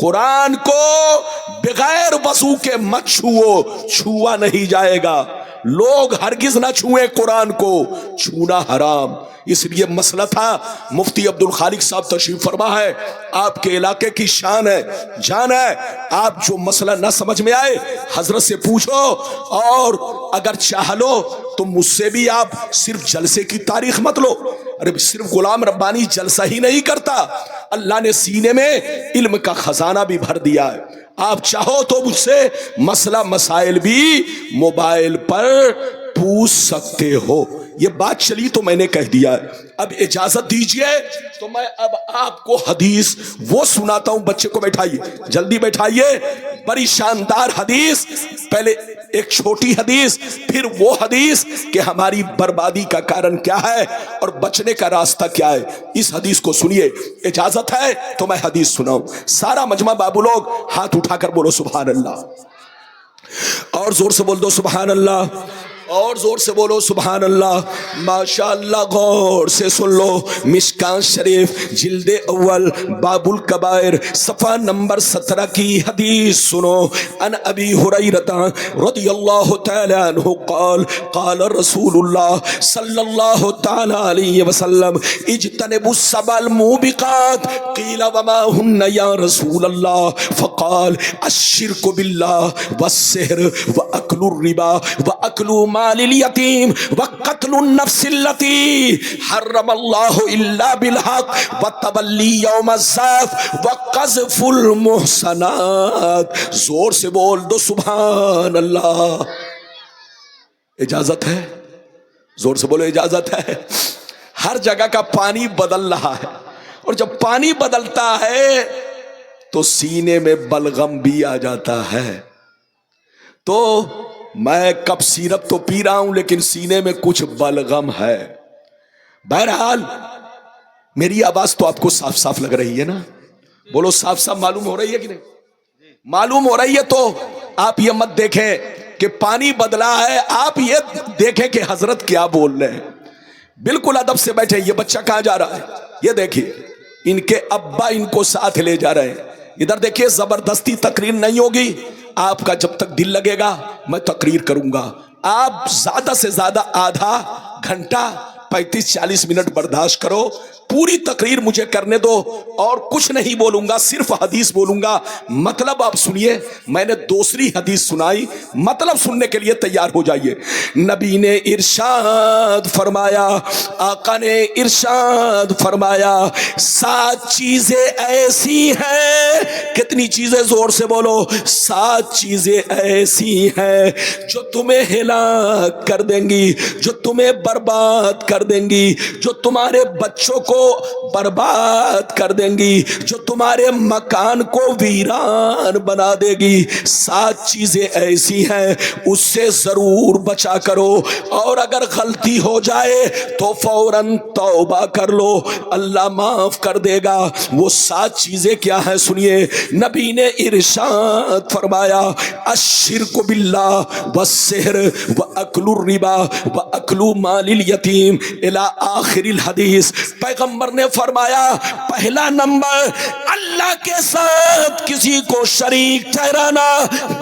قرآن کو بغیر وضو کے مت چھوؤ، چھوا نہیں جائے گا. لوگ ہرگز نہ چھوئیں قرآن کو، چھونا حرام. اس لیے مسئلہ تھا. مفتی عبد الخالق صاحب تشریف فرما ہے، آپ کے علاقے کی شان ہے، جان ہے. آپ جو مسئلہ نہ سمجھ میں آئے حضرت سے پوچھو، اور اگر چاہ لو تو مجھ سے بھی آپ صرف جلسے کی تاریخ مت لو. ارے صرف غلام ربانی جلسہ ہی نہیں کرتا، اللہ نے سینے میں علم کا خزانہ بھی بھر دیا ہے. آپ چاہو تو مجھ سے مسئلہ مسائل بھی موبائل پر پوچھ سکتے ہو. یہ بات چلی تو میں نے کہہ دیا. اب اجازت دیجئے تو میں اب آپ کو حدیث وہ سناتا ہوں. بچے کو بیٹھائیے، جلدی بیٹھائیے. بڑی شاندار حدیث. پہلے ایک چھوٹی حدیث، پھر وہ حدیث کہ ہماری بربادی کا کارن کیا ہے اور بچنے کا راستہ کیا ہے. اس حدیث کو سنیے. اجازت ہے تو میں حدیث سناؤں. سارا مجمع بابو لوگ ہاتھ اٹھا کر بولو سبحان اللہ، اور زور سے بول دو سبحان اللہ، اور زور سے بولو سبحان اللہ. ماشاء اللہ. غور سے سن لو. مشکاۃ شریف جلد اول باب الکبائر صفحہ نمبر 17 کی حدیث سنو. ان ابی ہریرہ رضی اللہ تعالی عنہ قال قال رسول اللہ صلی اللہ تعالی علیہ وسلم اجتنبوا السبع الموبقات قیل وما ہن یا رسول اللہ فقال الشرک باللہ والسحر واکل الربا واکل مال الیتیم وقتل النفس التي حرم اللہ الا بالحق وتولی یوم الزحف وقذف المحصنات. زور سے بول دو سبحان اللہ. اجازت ہے؟ زور سے بولو اجازت ہے. ہر جگہ کا پانی بدل رہا ہے، اور جب پانی بدلتا ہے تو سینے میں بلغم بھی آ جاتا ہے. تو میں کب سیرپ تو پی رہا ہوں لیکن سینے میں کچھ بلغم ہے. بہرحال میری آواز تو آپ کو صاف صاف لگ رہی ہے نا؟ بولو صاف صاف معلوم ہو رہی ہے کہ نہیں؟ معلوم ہو رہی ہے. تو آپ یہ مت دیکھیں کہ پانی بدلا ہے، آپ یہ دیکھیں کہ حضرت کیا بول رہے ہیں. بالکل ادب سے بیٹھے. یہ بچہ کہاں جا رہا ہے؟ یہ دیکھیے، ان کے ابا ان کو ساتھ لے جا رہے ہیں. ادھر دیکھیے، زبردستی تقریر نہیں ہوگی. آپ کا جب تک دل لگے گا میں تقریر کروں گا. آپ زیادہ سے زیادہ آدھا گھنٹہ 35-40 منٹ برداشت کرو. پوری تقریر مجھے کرنے دو، اور کچھ نہیں بولوں گا، صرف حدیث بولوں گا. مطلب آپ سنیے. میں نے دوسری حدیث سنائی، مطلب سننے کے لیے تیار ہو جائیے. نبی نے ارشاد فرمایا، آقا نے ارشاد فرمایا، 7 چیزیں ایسی ہیں. کتنی چیزیں؟ زور سے بولو. 7 چیزیں ایسی ہیں جو تمہیں ہلاک کر دیں گی، جو تمہیں برباد کر دیں گی، جو تمہارے بچوں کو برباد کر دیں گی، جو تمہارے مکان کو ویران بنا دے گی. 7 چیزیں ایسی ہیں، اس سے ضرور بچا کرو، اور اگر غلطی ہو جائے تو فوراً توبہ کر لو، اللہ معاف کر دے گا. وہ 7 چیزیں کیا ہیں سنیے. نبی نے ارشاد فرمایا، الشرک باللہ والسحر واکل الربا واکل مال الیتیم الی آخر الحدیث. پیغمبر نے فرمایا، پہلا نمبر اللہ کے ساتھ کسی کو شریک ٹھہرانا.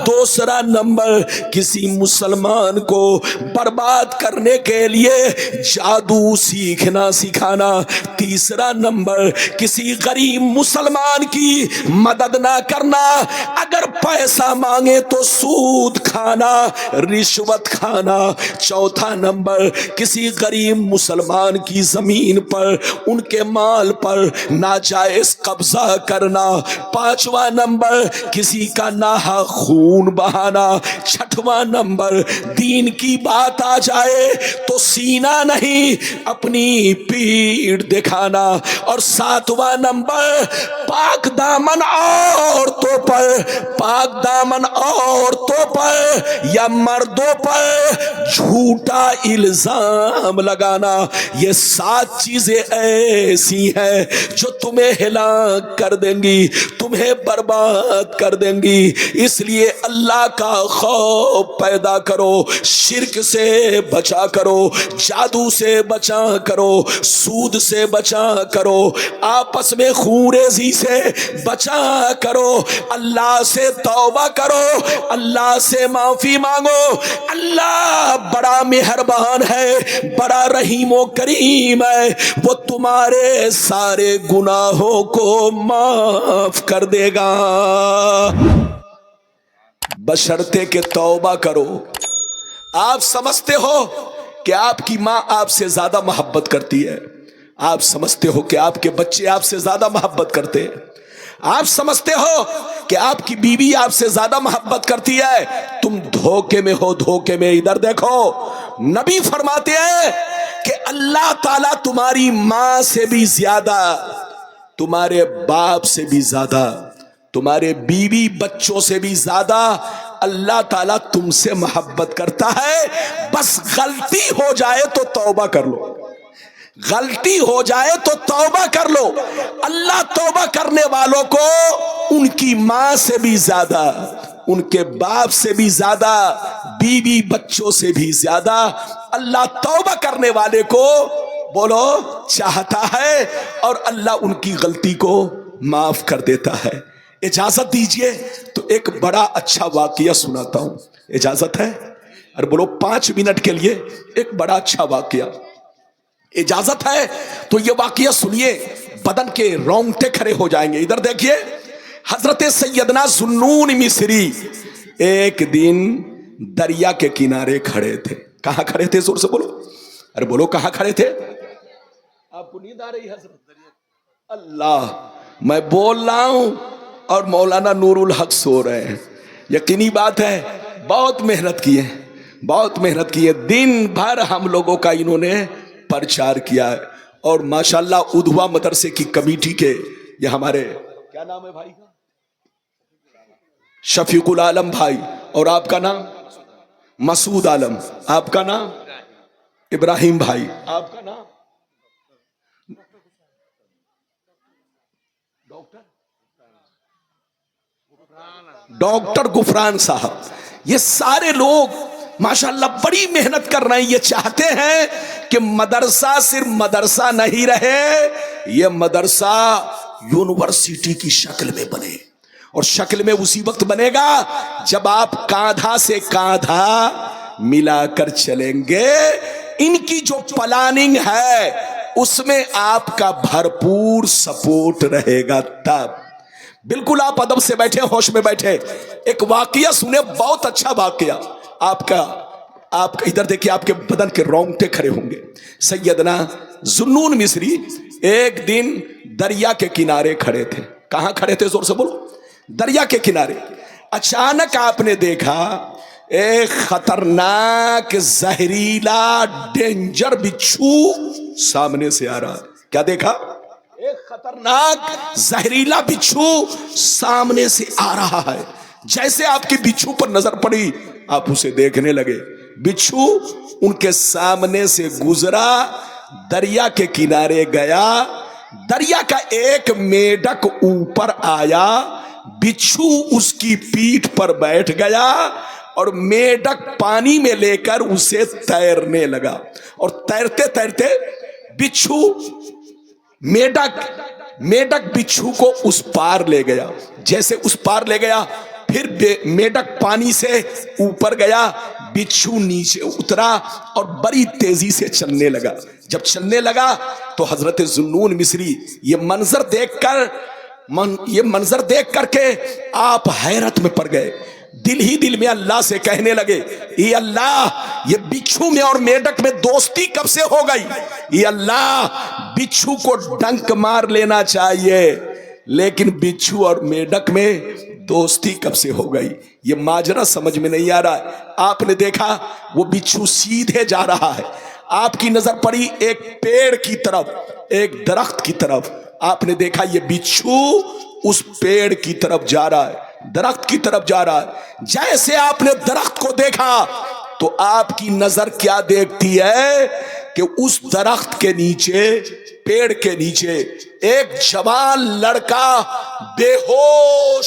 دوسرا نمبر کسی مسلمان کو برباد کرنے کے لیے جادو سیکھنا سکھانا. تیسرا نمبر کسی غریب مسلمان کی مدد نہ کرنا. اگر پیسہ مانگے تو سود کھانا، رشوت کھانا. چوتھا نمبر کسی غریب مسلمان کی زمین پر، ان کے مال پر ناجائز قبضہ کرنا. پانچواں نمبر کسی کا ناحق خون بہانا. چھٹواں نمبر دین کی بات آ جائے تو سینہ نہیں اپنی پیٹھ دکھانا. اور ساتواں نمبر پاک دامن عورتوں پر، پاک دامن عورتوں پر یا مردوں پر جھوٹا الزام لگانا. یہ 7 چیزیں ایسی ہیں جو تمہیں ہلاک کر دیں گی، تمہیں برباد کر دیں گی. اس لیے اللہ کا خوف پیدا کرو, شرک سے بچا کرو, جادو سے بچا کرو, سود سے بچا کرو, آپس میں خون ریزی سے بچا کرو, اللہ سے توبہ کرو, اللہ سے معافی مانگو. اللہ بڑا مہربان ہے, بڑا رحیم و کریم ہے, وہ تمہارے سارے گناہوں کو معاف کر دے گا بشرطے کہ توبہ کرو. آپ سمجھتے ہو کہ آپ کی ماں آپ سے زیادہ محبت کرتی ہے, آپ سمجھتے ہو کہ آپ کے بچے آپ سے زیادہ محبت کرتے ہیں, آپ سمجھتے ہو کہ آپ کی بیوی آپ سے زیادہ محبت کرتی ہے, تم دھوکے میں ہو, دھوکے میں. ادھر دیکھو, نبی فرماتے ہیں کہ اللہ تعالیٰ تمہاری ماں سے بھی زیادہ, تمہارے باپ سے بھی زیادہ, تمہارے بیوی بچوں سے بھی زیادہ اللہ تعالیٰ تم سے محبت کرتا ہے. بس غلطی ہو جائے تو توبہ کر لو, غلطی ہو جائے تو توبہ کر لو. اللہ توبہ کرنے والوں کو ان کی ماں سے بھی زیادہ, ان کے باپ سے بھی زیادہ, بیوی بچوں سے بھی زیادہ اللہ توبہ کرنے والے کو بولو چاہتا ہے, اور اللہ ان کی غلطی کو معاف کر دیتا ہے. اجازت دیجئے تو ایک بڑا اچھا واقعہ سناتا ہوں, اجازت ہے؟ اور بولو 5 منٹ کے لیے ایک بڑا اچھا واقعہ, اجازت ہے تو یہ واقعہ سنیے, بدن کے رونگٹے کھڑے ہو جائیں گے. ادھر دیکھیے, حضرت سیدنا ذوالنون مصری ایک دن دریا کے کنارے کھڑے تھے. کہاں کھڑے تھے؟ زور سے بولو, ارے بولو کہاں کھڑے تھے؟ آپ کو نیند آ رہی حضرت؟ اللہ, میں بول رہا ہوں اور مولانا نور الحق سو رہے ہیں. یقینی بات ہے بہت محنت کی ہے, بہت محنت کی ہے. دن بھر ہم لوگوں کا انہوں نے پرچار کیا ہے, اور ماشاءاللہ ادھوا مدرسے کی کمیٹی کے یہ ہمارے کیا نام ہے بھائی کا؟ شفیق العالم بھائی, اور آپ کا نام مسعود عالم, آپ کا نام ابراہیم بھائی, آپ کا نام ڈاکٹر غفران صاحب. یہ سارے لوگ ماشاءاللہ بڑی محنت کر رہے ہیں. یہ چاہتے ہیں کہ مدرسہ صرف مدرسہ نہیں رہے, یہ مدرسہ یونیورسٹی کی شکل میں بنے, اور شکل میں اسی وقت بنے گا جب آپ کاندھا سے کاندھا ملا کر چلیں گے. ان کی جو پلاننگ ہے اس میں آپ کا بھرپور سپورٹ رہے گا. تب بالکل آپ ادب سے بیٹھے, ہوش میں بیٹھے. ایک واقعہ سنے, بہت اچھا واقعہ. آپ کا ادھر دیکھیں, آپ کے بدن کے رونگٹے کھڑے ہوں گے. سیدنا ذوالنون مصری ایک دن دریا کے کنارے کھڑے تھے. کہاں کھڑے تھے؟ زور سے بولو. دریا کے کنارے. اچانک آپ نے دیکھا ایک خطرناک زہریلا ڈینجر بچھو سامنے سے آ رہا ہے. کیا دیکھا؟ ایک خطرناک زہریلا بچھو سامنے سے آ رہا ہے. جیسے آپ کی بچھو پر نظر پڑی آپ اسے دیکھنے لگے. بچھو ان کے سامنے سے گزرا, دریا کے کنارے گیا, دریا کا ایک میڈک اوپر آیا, بچھو اس کی پیٹھ پر بیٹھ گیا, اور میڈک پانی میں لے کر اسے تیرنے لگا. اور تیرتے تیرتے بچھو میڈک بچھو کو اس پار لے گیا. جیسے اس پار لے گیا پھر میڈک پانی سے اوپر گیا, بچھو نیچے اترا اور بڑی تیزی سے چلنے لگا. جب چلنے لگا تو حضرت ذوالنون مصری یہ منظر دیکھ کر کے آپ حیرت میں پڑ گئے. دل ہی دل میں اللہ سے کہنے لگے, اے اللہ یہ بچھو میں اور میڈک میں دوستی کب سے ہو گئی؟ اے اللہ بچھو کو ڈنک مار لینا چاہیے, لیکن بچھو اور میڈک میں دوستی کب سے ہو گئی؟ یہ ماجرا سمجھ میں نہیں آ رہا ہے. آپ نے دیکھا وہ بچھو سیدھے جا رہا ہے, آپ کی نظر پڑی ایک پیڑ کی طرف, ایک درخت کی طرف. آپ نے دیکھا یہ بچھو اس پیڑ کی طرف جا رہا ہے, درخت کی طرف جا رہا ہے. جیسے آپ نے درخت کو دیکھا تو آپ کی نظر کیا دیکھتی ہے کہ اس درخت کے نیچے, پیڑ کے نیچے ایک جوان لڑکا بے ہوش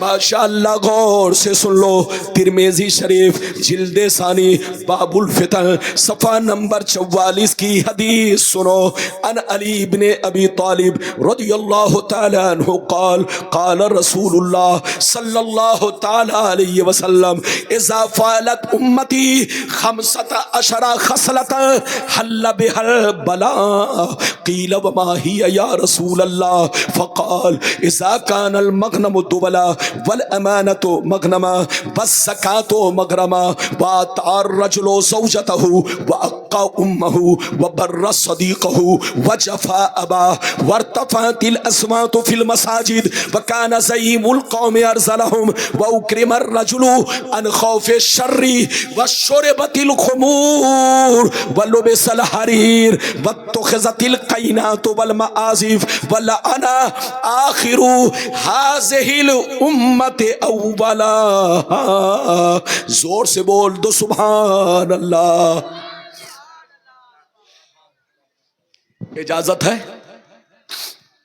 ماشاءاللہ غور سے سن لو. ترمذی شریف جلد ثانی باب الفتن صفحہ نمبر 44 کی حدیث سنو. ان علی بن ابی طالب رضی اللہ تعالی عنہ قال قال رسول اللہ صلی اللہ تعالی علیہ وسلم اذا فعلت امتی 15 خصلۃ حل بها البلاء قیل وما هي یا رسول اللہ فقال اذا كان المغنم دبلا والامانة مغنما والزكاة مغرما واتى الرجل زوجته وأقى أمه وبر صديقه وجفا أباه وارتفعت الأصوات في المساجد وكان زعيم القوم أرذلهم وأكرم الرجل عن خوف الشر وشربت الخمور ولبس الحرير واتخذت القينات والمعازف ولعن آخر هذه الأمة أولا. زور سے بول دو سبحان اللہ. اجازت ہے؟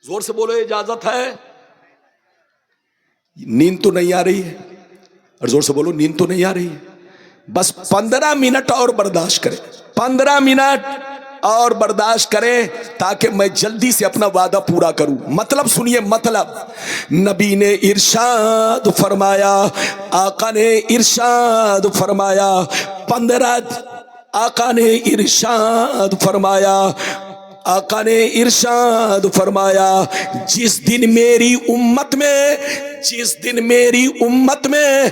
زور سے بولو اجازت ہے؟ نیند تو نہیں آ رہی ہے؟ اور زور سے بولو نیند تو نہیں آ رہی ہے؟ بس 15 منٹ اور برداشت کریں. 15 منٹ اور برداشت کریں تاکہ میں جلدی سے اپنا وعدہ پورا کروں. مطلب سنیے. مطلب نبی نے ارشاد فرمایا, آقا نے ارشاد فرمایا 15. آقا نے ارشاد فرمایا, آقا نے ارشاد فرمایا جس دن میری امت میں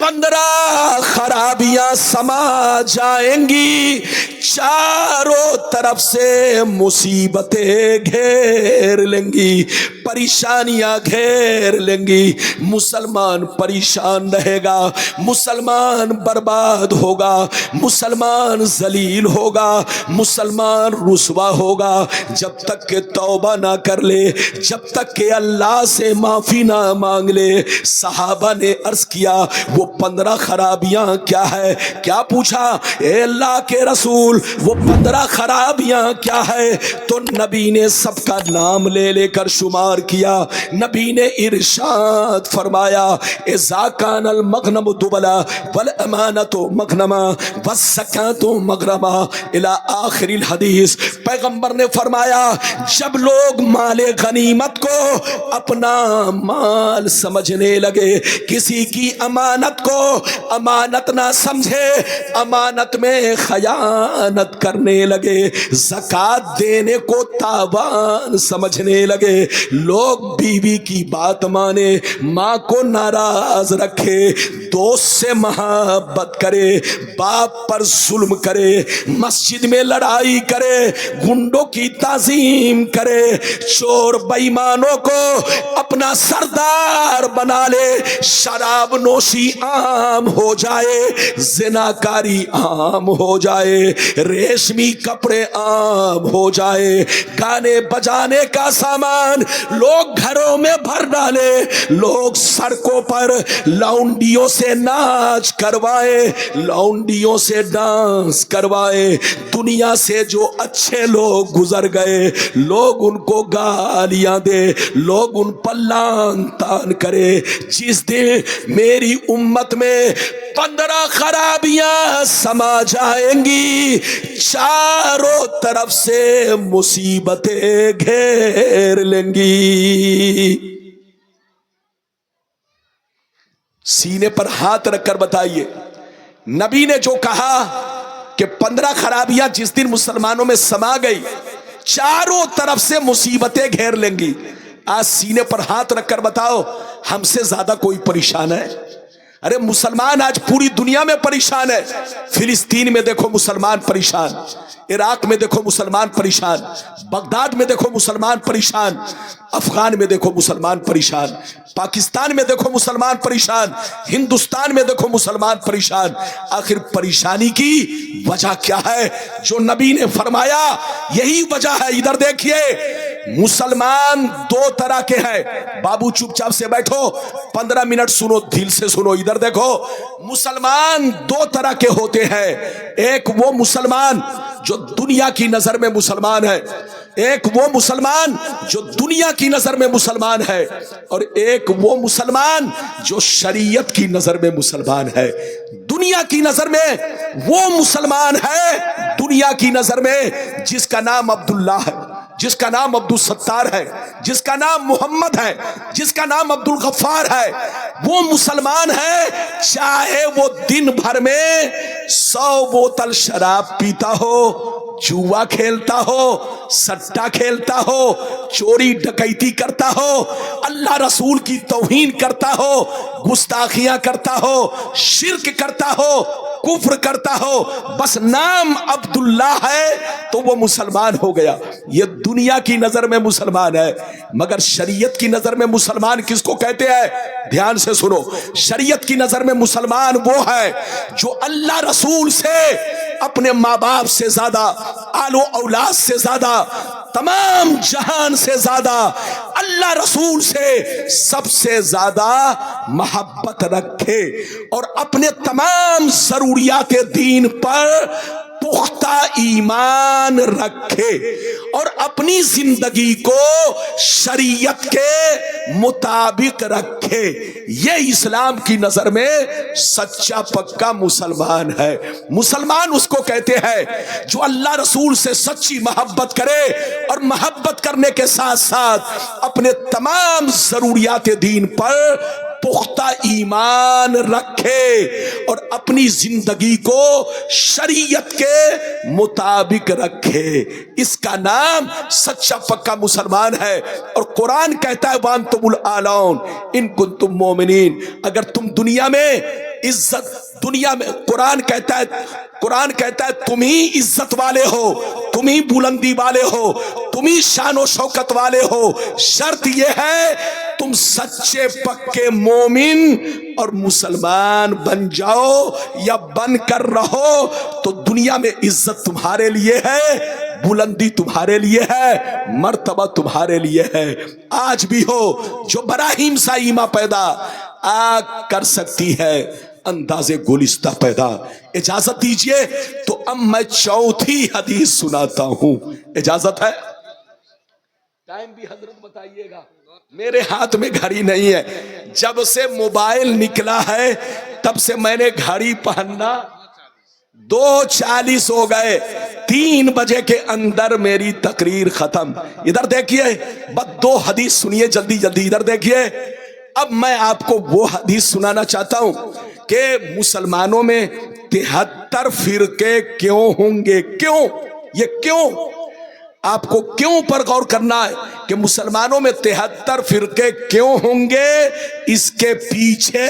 15 خرابیاں سما جائیں گی, چاروں طرف سے مصیبتیں گھیر لیں گی, پریشانیاں گھیر لیں گی. مسلمان پریشان رہے گا, مسلمان برباد ہوگا, مسلمان ذلیل ہوگا, مسلمان رسوا ہوگا جب تک کہ توبہ نہ کر لے, جب تک کہ اللہ سے معافی نہ مانگ لے. صحابہ نے عرض کیا وہ 15 خرابیاں کیا ہے؟ کیا پوچھا؟ اے اللہ کے رسول وہ 15 خرابیاں کیا ہے؟ تو نبی نے سب کا نام لے لے کر شمار کیا. نبی نے ارشاد فرمایا اذا كان المغنم دبلا والامانۃ مغنما والزکاۃ مغرما الى آخر الحدیث. پیغمبر نے فرمایا جب لوگ مال غنیمت کو اپنا مال سمجھنے لگے, کسی کی امانت کو امانت نہ سمجھے, امانت میں خیانت کرنے لگے, زکات دینے کو تاوان سمجھنے لگے, لوگ بیوی کی بات مانے, ماں کو ناراض رکھے, دوست سے محبت کرے, باپ پر ظلم کرے, مسجد میں لڑائی کرے, گنڈوں کی تعظیم کرے, چور بےایمانوں کو اپنا سردار بنا لے, شراب نوشی عام ہو جائے, زناکاری عام ہو جائے, ریشمی کپڑے عام ہو جائے, گانے بجانے کا سامان لوگ گھروں میں بھر ڈالے, لوگ سڑکوں پر لونڈیوں سے ناچ کروائے, لونڈیوں سے ڈانس کروائے. دنیا سے جو اچھے لوگ گزر گئے لوگ ان کو گالیاں دے, لوگ ان پر لعن طعن کرے. جس دن میری امت میں 15 خرابیاں سما جائیں گی, چاروں طرف سے مصیبتیں گھیر لیں گی. سینے پر ہاتھ رکھ کر بتائیے نبی نے جو کہا کہ 15 خرابیاں جس دن مسلمانوں میں سما گئی چاروں طرف سے مصیبتیں گھیر لیں گی. آج سینے پر ہاتھ رکھ کر بتاؤ ہم سے زیادہ کوئی پریشان ہے؟ ارے مسلمان آج پوری دنیا میں پریشان ہے. فلسطین میں دیکھو مسلمان پریشان, عراق میں دیکھو مسلمان پریشان, بغداد میں دیکھو مسلمان پریشان, افغان میں دیکھو مسلمان پریشان, پاکستان میں دیکھو مسلمان پریشان, ہندوستان میں دیکھو مسلمان پریشان. آخر پریشانی کی وجہ کیا ہے؟ جو نبی نے فرمایا یہی وجہ ہے. ادھر دیکھیے مسلمان 2 طرح کے ہیں. بابو چپ چاپ سے بیٹھو, 15 منٹ سنو, دل سے سنو. ادھر دیکھو مسلمان 2 طرح کے ہوتے ہیں. ایک وہ مسلمان جو دنیا کی نظر میں مسلمان ہے, ایک وہ مسلمان جو دنیا کی نظر میں مسلمان ہے اور ایک وہ مسلمان جو شریعت کی نظر میں مسلمان ہے. دنیا کی نظر میں وہ مسلمان ہے, دنیا کی نظر میں جس کا نام عبداللہ ہے, جس کا نام عبدالستار ہے, جس کا نام محمد ہے, جس کا نام عبدالغفار ہے. وہ مسلمان ہے چاہے وہ دن بھر میں 100 بوتل شراب پیتا ہو, جوا کھیلتا ہو, سٹا کھیلتا ہو, چوری ڈکیتی کرتا ہو, اللہ رسول کی توہین کرتا ہو, گستاخیاں کرتا ہو, شرک کرتا ہو, کفر کرتا ہو, بس نام عبداللہ ہے تو وہ مسلمان ہو گیا. یہ دنیا کی نظر میں مسلمان ہے, مگر شریعت کی نظر میں مسلمان کس کو کہتے ہیں؟ دھیان سے سنو. شریعت کی نظر میں مسلمان وہ ہے جو اللہ رسول سے, اپنے ماں باپ سے زیادہ, آل و اولاد سے زیادہ, تمام جہان سے زیادہ, اللہ رسول سے سب سے زیادہ محبت رکھے اور اپنے تمام ضروریات دین پر پختہ ایمان رکھے اور اپنی زندگی کو شریعت کے مطابق رکھے. یہ اسلام کی نظر میں سچا پکا مسلمان ہے. مسلمان اس کو کہتے ہیں جو اللہ رسول سے سچی محبت کرے اور محبت کرنے کے ساتھ ساتھ اپنے تمام ضروریات دین پر پختہ ایمان رکھے اور اپنی زندگی کو شریعت کے مطابق رکھے. اس کا نام سچا پکا مسلمان ہے. اور قرآن کہتا ہے وَأَنْتُمُ الْأَعْلَوْنَ إِن كُنتُم مُؤْمِنِينَ. اگر تم دنیا میں عزت, دنیا میں قرآن کہتا ہے تم ہی عزت والے ہو, تم ہی بلندی والے ہو, تم ہی شان و شوکت والے ہو. شرط یہ ہے تم سچے پکے مومن اور مسلمان بن جاؤ یا بن کر رہو تو دنیا میں عزت تمہارے لیے ہے, بلندی تمہارے لیے ہے, مرتبہ تمہارے لیے ہے. آج بھی ہو جو براہیم سا ایمان پیدا آگ کر سکتی ہے انداز گلستہ پیدا. اجازت دیجئے تو اب میں چوتھی حدیث سناتا ہوں. اجازت ہے؟ ٹائم بھی حضرت بتائیے گا, میرے ہاتھ میں گھڑی نہیں ہے. جب سے موبائل نکلا ہے تب سے میں نے گھڑی پہننا 2:40 ہو گئے. 3 بجے کے اندر میری تقریر ختم. ادھر دیکھیے, بس 2 حدیث سنیے جلدی جلدی. ادھر دیکھیے, اب میں آپ کو وہ حدیث سنانا چاہتا ہوں کہ مسلمانوں میں 73 فرقے کیوں ہوں گے. کیوں؟ یہ کیوں آپ کو کیوں پر غور کرنا ہے کہ مسلمانوں میں 73 فرقے کیوں ہوں گے. اس کے پیچھے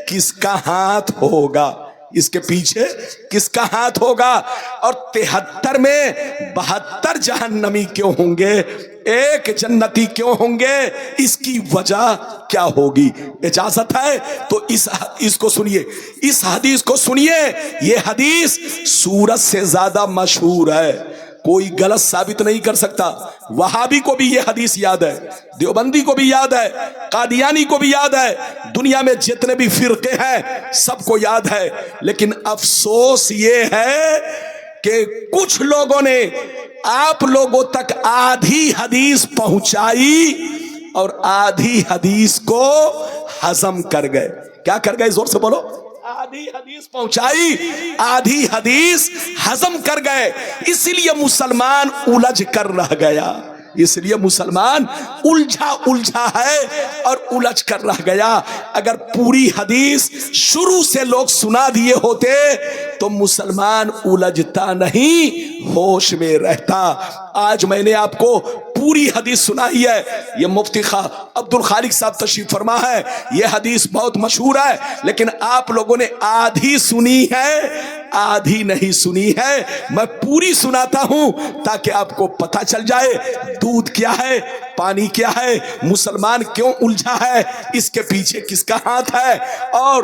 کس کا ہاتھ ہوگا, اس کے پیچھے کس کا ہاتھ ہوگا. اور 73 میں 72 جہنمی کیوں ہوں گے, 1 جنتی کیوں ہوں گے, اس کی وجہ کیا ہوگی. اجازت ہے تو اس کو سنیے, اس حدیث کو سنیے. یہ حدیث سورت سے زیادہ مشہور ہے, کوئی غلط ثابت نہیں کر سکتا. وہابی کو بھی یہ حدیث یاد ہے, دیوبندی کو بھی یاد ہے, قادیانی کو بھی یاد ہے, دنیا میں جتنے بھی فرقے ہیں سب کو یاد ہے. لیکن افسوس یہ ہے کہ کچھ لوگوں نے آپ لوگوں تک آدھی حدیث پہنچائی اور آدھی حدیث کو ہضم کر گئے. کیا کر گئے, زور سے بولو. آدھی حدیث پہنچائی, آدھی حدیث ہضم کر گئے. اسی لیے مسلمان الجھ کر رہ گیا, اس لیے مسلمان الجھا ہے اور الجھ کر رہ گیا. اگر پوری حدیث شروع سے لوگ سنا دیے ہوتے تو مسلمان الجھتا نہیں, ہوش میں رہتا. آج میں نے آپ کو پوری حدیث سنائی ہے. یہ مفتی عبد الخالق صاحب تشریف فرما ہے, یہ حدیث بہت مشہور ہے, لیکن آپ لوگوں نے آدھی سنی ہے, آدھی نہیں سنی ہے. میں پوری سناتا ہوں تاکہ آپ کو پتہ چل جائے دودھ کیا ہے, پانی کیا ہے, مسلمان کیوں الجھا ہے, اس کے پیچھے کس کا ہاتھ ہے. اور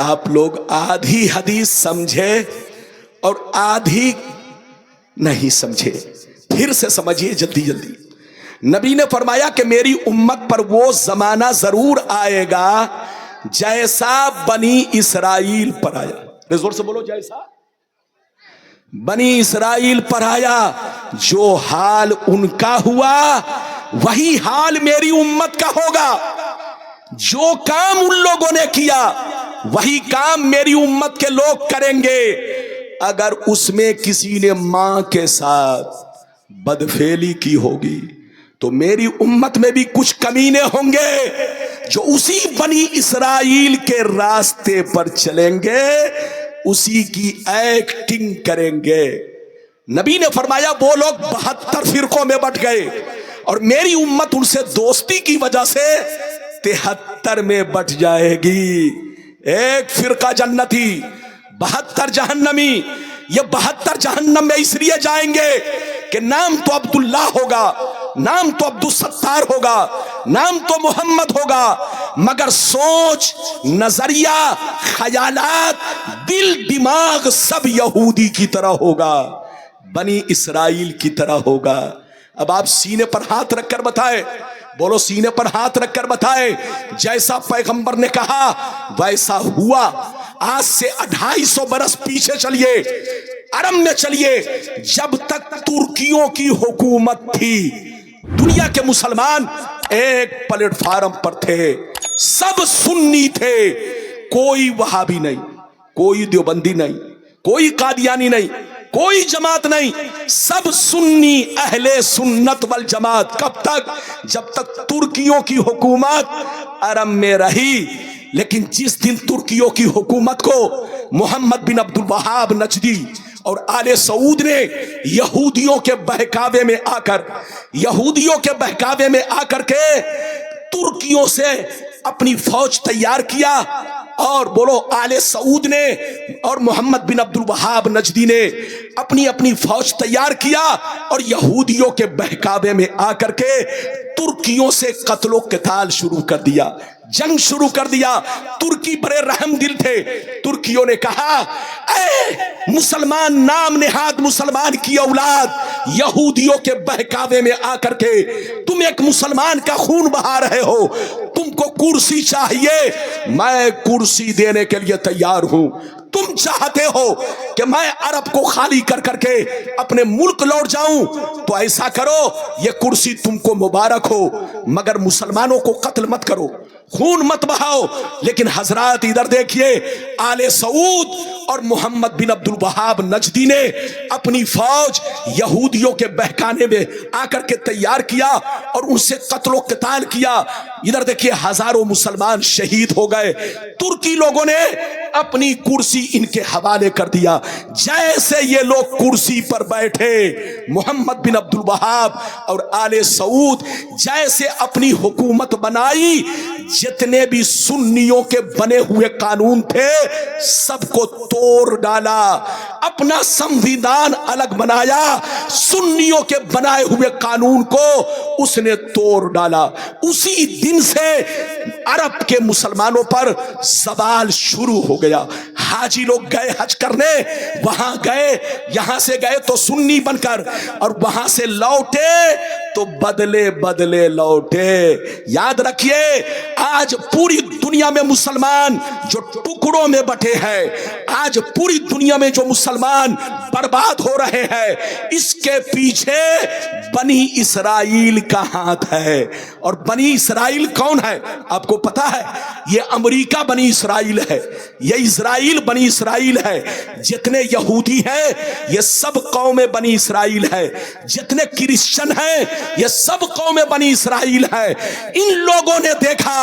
آپ لوگ آدھی حدیث سمجھے اور آدھی نہیں سمجھے. پھر سے سمجھیے جلدی جلدی. نبی نے فرمایا کہ میری امت پر وہ زمانہ ضرور آئے گا جیسا بنی اسرائیل پر آیا. زور سے بولو. جیسا بنی اسرائیل پر آیا. جو حال ان کا ہوا وہی حال میری امت کا ہوگا. جو کام ان لوگوں نے کیا وہی کام میری امت کے لوگ کریں گے. اگر اس میں کسی نے ماں کے ساتھ بدفعلی کی ہوگی تو میری امت میں بھی کچھ کمینے ہوں گے جو اسی بنی اسرائیل کے راستے پر چلیں گے, اسی کی ایکٹنگ کریں گے. نبی نے فرمایا وہ لوگ 72 فرقوں میں بٹ گئے اور میری امت ان سے دوستی کی وجہ سے 73 میں بٹ جائے گی. ایک فرقہ جنتی, 72 جہنمی. یہ 72 جہنم میں اس لیے جائیں گے کہ نام تو عبداللہ ہوگا, نام تو عبدالستار ہوگا, نام تو محمد ہوگا, مگر سوچ, نظریہ, خیالات, دل, دماغ سب یہودی کی طرح ہوگا, بنی اسرائیل کی طرح ہوگا. اب آپ سینے پر ہاتھ رکھ کر بتائیں, بولو سینے پر ہاتھ رکھ کر بتائیں, جیسا پیغمبر نے کہا ویسا ہوا. آج سے 250 برس پیچھے چلیے, عرب میں چلیے, جب تک ترکیوں کی حکومت تھی دنیا کے مسلمان ایک پلیٹ فارم پر تھے, سب سنی تھے, کوئی وہابی نہیں, کوئی دیوبندی نہیں, کوئی قادیانی نہیں, کوئی جماعت نہیں, سب سنی اہل سنت والجماعت. کب تک؟ جب تک ترکیوں کی حکومت عرب میں رہی. لیکن جس دن ترکیوں کی حکومت کو محمد بن عبد الوہاب نجدی اور آل سعود نے یہودیوں کے بہکاوے میں آ کر کے ترکیوں سے اپنی فوج تیار کیا, اور بولو آل سعود نے اور محمد بن عبد الوہاب نجدی نے اپنی فوج تیار کیا اور یہودیوں کے بہکاوے میں آ کر کے ترکیوں سے قتل و قتال شروع کر دیا, جنگ شروع کر دیا. ترکی بڑے رحم دل تھے. ترکیوں نے کہا اے مسلمان نام نہاد مسلمان کی اولاد, یہودیوں کے بہکاوے میں آ کر کے تم ایک مسلمان کا خون بہا رہے ہو, تم کو کرسی چاہیے, میں کرسی دینے کے لیے تیار ہوں. تم چاہتے ہو کہ میں عرب کو خالی کر کر کے اپنے ملک لوٹ جاؤں تو ایسا کرو, یہ کرسی تم کو مبارک ہو, مگر مسلمانوں کو قتل مت کرو, خون مت بہاؤ. لیکن حضرات ادھر دیکھیے, آل سعود اور محمد بن عبد الوہاب نجدی نے اپنی فوج یہودیوں کے بہکانے میں آ کر کے تیار کیا اور ان سے قتل و قتال کیا. ادھر دیکھیے ہزاروں مسلمان شہید ہو گئے. ترکی لوگوں نے اپنی کرسی ان کے حوالے کر دیا. جیسے یہ لوگ کرسی پر بیٹھے, محمد بن عبد الوہاب اور آل سعود جیسے اپنی حکومت بنائی, جتنے بھی سنیوں کے بنے ہوئے قانون تھے سب کو توڑ ڈالا. اپنا سمویدھان الگ بنایا, سنیوں کے بنائے ہوئے قانون کو اس نے توڑ ڈالا. اسی دن سے عرب کے مسلمانوں پر زوال شروع ہو گیا. حاجی لوگ گئے حج کرنے, وہاں گئے, یہاں سے گئے تو سنی بن کر, اور وہاں سے لوٹے تو بدلے لوٹے. یاد رکھیے آج پوری دنیا میں مسلمان جو ٹکڑوں میں بٹے ہیں, آج پوری دنیا میں جو مسلمان برباد ہو رہے ہیں, اس کے پیچھے بنی اسرائیل کا ہاتھ ہے. اور بنی اسرائیل کون ہے آپ کو پتا ہے؟ یہ امریکہ بنی اسرائیل ہے, یہ اسرائیل بنی اسرائیل ہے. جتنے یہودی ہیں یہ سب قوم بنی اسرائیل ہے, جتنے کرسچن ہیں یہ سب قوم بنی اسرائیل ہے. ان لوگوں نے دیکھا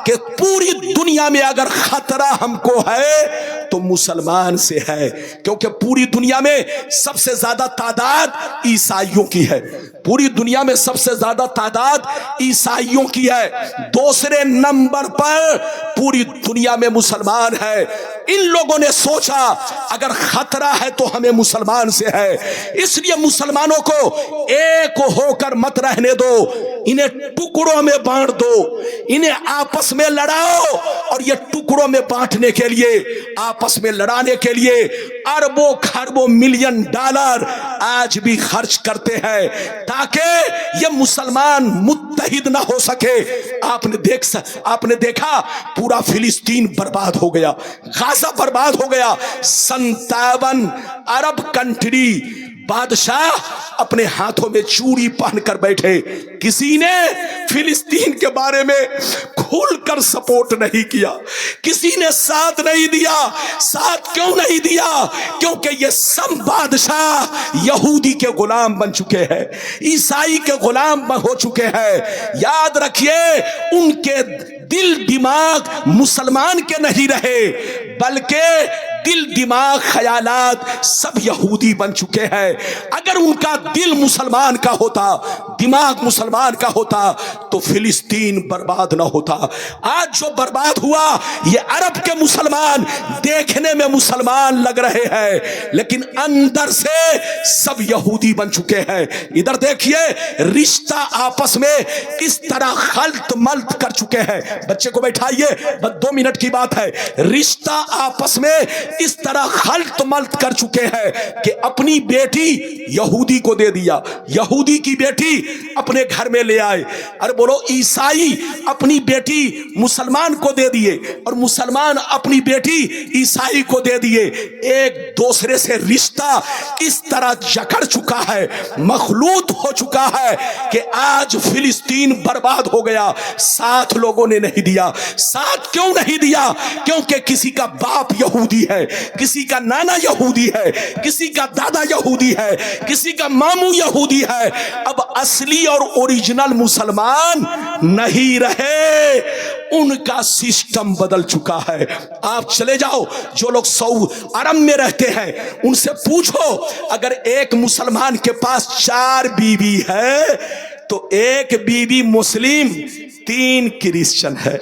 کہ پوری دنیا میں اگر خطرہ ہم کو ہے تو مسلمان سے ہے، کیونکہ پوری دنیا میں سب سے زیادہ تعداد عیسائیوں کی ہے، پوری دنیا میں سب سے زیادہ تعداد عیسائیوں کی ہے، دوسرے نمبر پر پوری دنیا میں مسلمان ہے۔ ان لوگوں نے سوچا اگر خطرہ ہے تو ہمیں مسلمان سے ہے، اس لیے مسلمانوں کو ایک ہو کر مت رہنے دو، انہیں ٹکڑوں میں بانٹ دو، انہیں آپس میں لڑاؤ، اور یہ ٹکڑوں میں بانٹنے کے لیے، آپس میں لڑانے کے لیے اربوں خربوں ملین ڈالر آج بھی خرچ کرتے ہیں تاکہ یہ مسلمان متحد نہ ہو سکے۔ آپ نے دیکھا پورا فلسطین برباد ہو گیا، غزہ برباد ہو گیا، 57 عرب کنٹری بادشاہ اپنے ہاتھوں میں چوڑی پہن کر بیٹھے، کسی نے فلسطین کے بارے میں کھل کر سپورٹ نہیں کیا، کسی نے ساتھ نہیں دیا۔ ساتھ کیوں نہیں دیا؟ کیونکہ یہ سب بادشاہ یہودی کے غلام بن چکے ہیں، عیسائی کے غلام ہو چکے ہیں۔ یاد رکھیے ان کے دل دماغ مسلمان کے نہیں رہے، بلکہ دل دماغ خیالات سب یہودی بن چکے ہیں۔ اگر ان کا دل مسلمان کا ہوتا، دماغ مسلمان کا ہوتا تو فلسطین برباد نہ ہوتا۔ آج جو برباد ہوا یہ عرب کے مسلمان دیکھنے میں مسلمان لگ رہے ہیں لیکن اندر سے سب یہودی بن چکے ہیں۔ ادھر دیکھیے رشتہ آپس میں کس طرح خلط ملط کر چکے ہیں۔ بچے کو بیٹھائیے، بس 2 منٹ کی بات ہے۔ رشتہ آپس میں اس طرح خلط ملط کر چکے ہیں کہ اپنی بیٹی یہودی کو دے دیا، یہودی کی بیٹی اپنے گھر میں لے آئے، ارے بولو عیسائی اپنی بیٹی مسلمان کو دے دیے اور مسلمان اپنی بیٹی عیسائی کو دے دیے۔ ایک دوسرے سے رشتہ اس طرح جکڑ چکا ہے، مخلوط ہو چکا ہے کہ آج فلسطین برباد ہو گیا۔ ساتھ لوگوں نے نہیں دیا۔ ساتھ کیوں نہیں دیا؟ کیونکہ کسی کا باپ یہودی ہے، کسی کا نانا یہودی ہے، کسی کا دادا یہودی ہے، کسی کا ماموں یہودی ہے۔ اب اصلی اور اوریجنل مسلمان نہیں رہے، ان کا سسٹم بدل چکا ہے۔ آپ چلے جاؤ جو لوگ سعودی عرب میں رہتے ہیں ان سے پوچھو، اگر ایک مسلمان کے پاس 4 بیوی ہے تو 1 بیوی مسلم، 3 کرسچن ہے،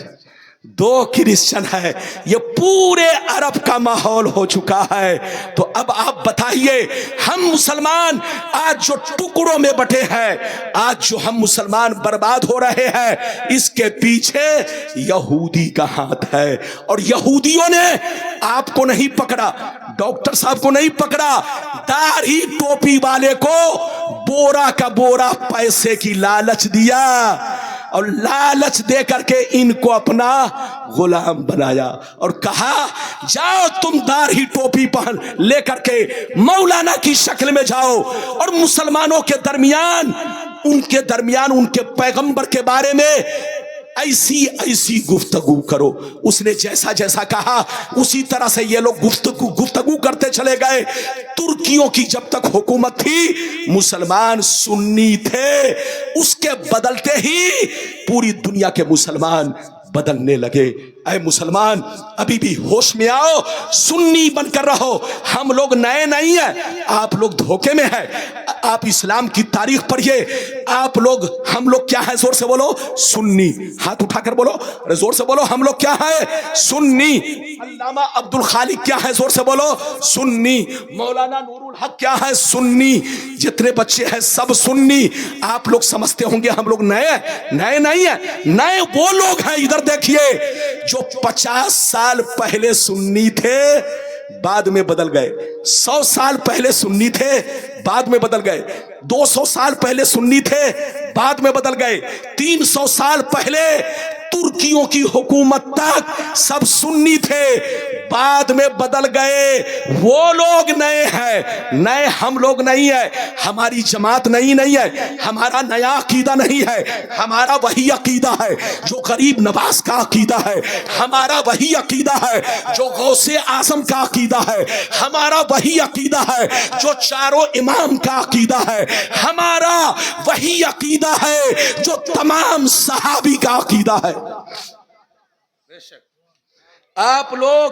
2 کرسچن ہے۔ یہ پورے عرب کا ماحول ہو چکا ہے۔ تو اب آپ بتائیے ہم مسلمان آج جو ٹکڑوں میں بٹے ہیں، آج جو ہم مسلمان برباد ہو رہے ہیں، اس کے پیچھے یہودی کا ہاتھ ہے۔ اور یہودیوں نے آپ کو نہیں پکڑا، ڈاکٹر صاحب کو نہیں پکڑا، داڑھی ٹوپی والے کو بورا کا بورا پیسے کی لالچ دیا اور لالچ دے کر کے ان کو اپنا غلام بنایا اور کہا جاؤ تم داڑھی ٹوپی پہن لے کر کے مولانا کی شکل میں جاؤ اور مسلمانوں کے درمیان ان کے پیغمبر کے بارے میں ایسی گفتگو کرو۔ اس نے جیسا جیسا کہا اسی طرح سے یہ لوگ گفتگو کرتے چلے گئے۔ ترکیوں کی جب تک حکومت تھی مسلمان سنی تھے، اس کے بدلتے ہی پوری دنیا کے مسلمان بدلنے لگے۔ اے مسلمان ابھی بھی ہوش میں آؤ، سنی بن کر رہو۔ ہم لوگ نئے نہیں ہیں، آپ لوگ دھوکے میں ہیں۔ آپ اسلام کی تاریخ پڑھیے، ہم لوگ کیا ہے؟ زور سے بولو سنی، ہاتھ اٹھا کر بولو، زور سے بولو ہم لوگ کیا ہے؟ سنی۔ علامہ عبد الخالق کیا ہے؟ زور سے بولو سنی۔ مولانا نور الحق کیا ہے؟ سنی۔ جتنے بچے ہیں سب سنی۔ آپ لوگ سمجھتے ہوں گے ہم لوگ نئے نہیں ہیں، نئے وہ لوگ ہیں ادھر دیکھیے جو 50 سال پہلے سنی تھے بعد میں بدل گئے، 100 سال پہلے سنی تھے بعد میں بدل گئے، 200 سال پہلے سنی تھے بعد میں بدل گئے، 300 سال پہلے ترکیوں کی حکومت تک سب سنی تھے بعد میں بدل گئے۔ وہ لوگ نئے ہیں، نئے ہم لوگ نہیں ہیں۔ ہماری جماعت نہیں ہے، ہمارا نیا عقیدہ نہیں ہے، ہمارا وہی عقیدہ ہے جو غریب نواز کا عقیدہ ہے، ہمارا وہی عقیدہ ہے جو غوث اعظم کا عقیدہ ہے، ہمارا وہی عقیدہ ہے جو چاروں امام کا عقیدہ ہے، ہمارا وہی عقیدہ ہے جو تمام صحابی کا عقیدہ ہے۔ آپ لوگ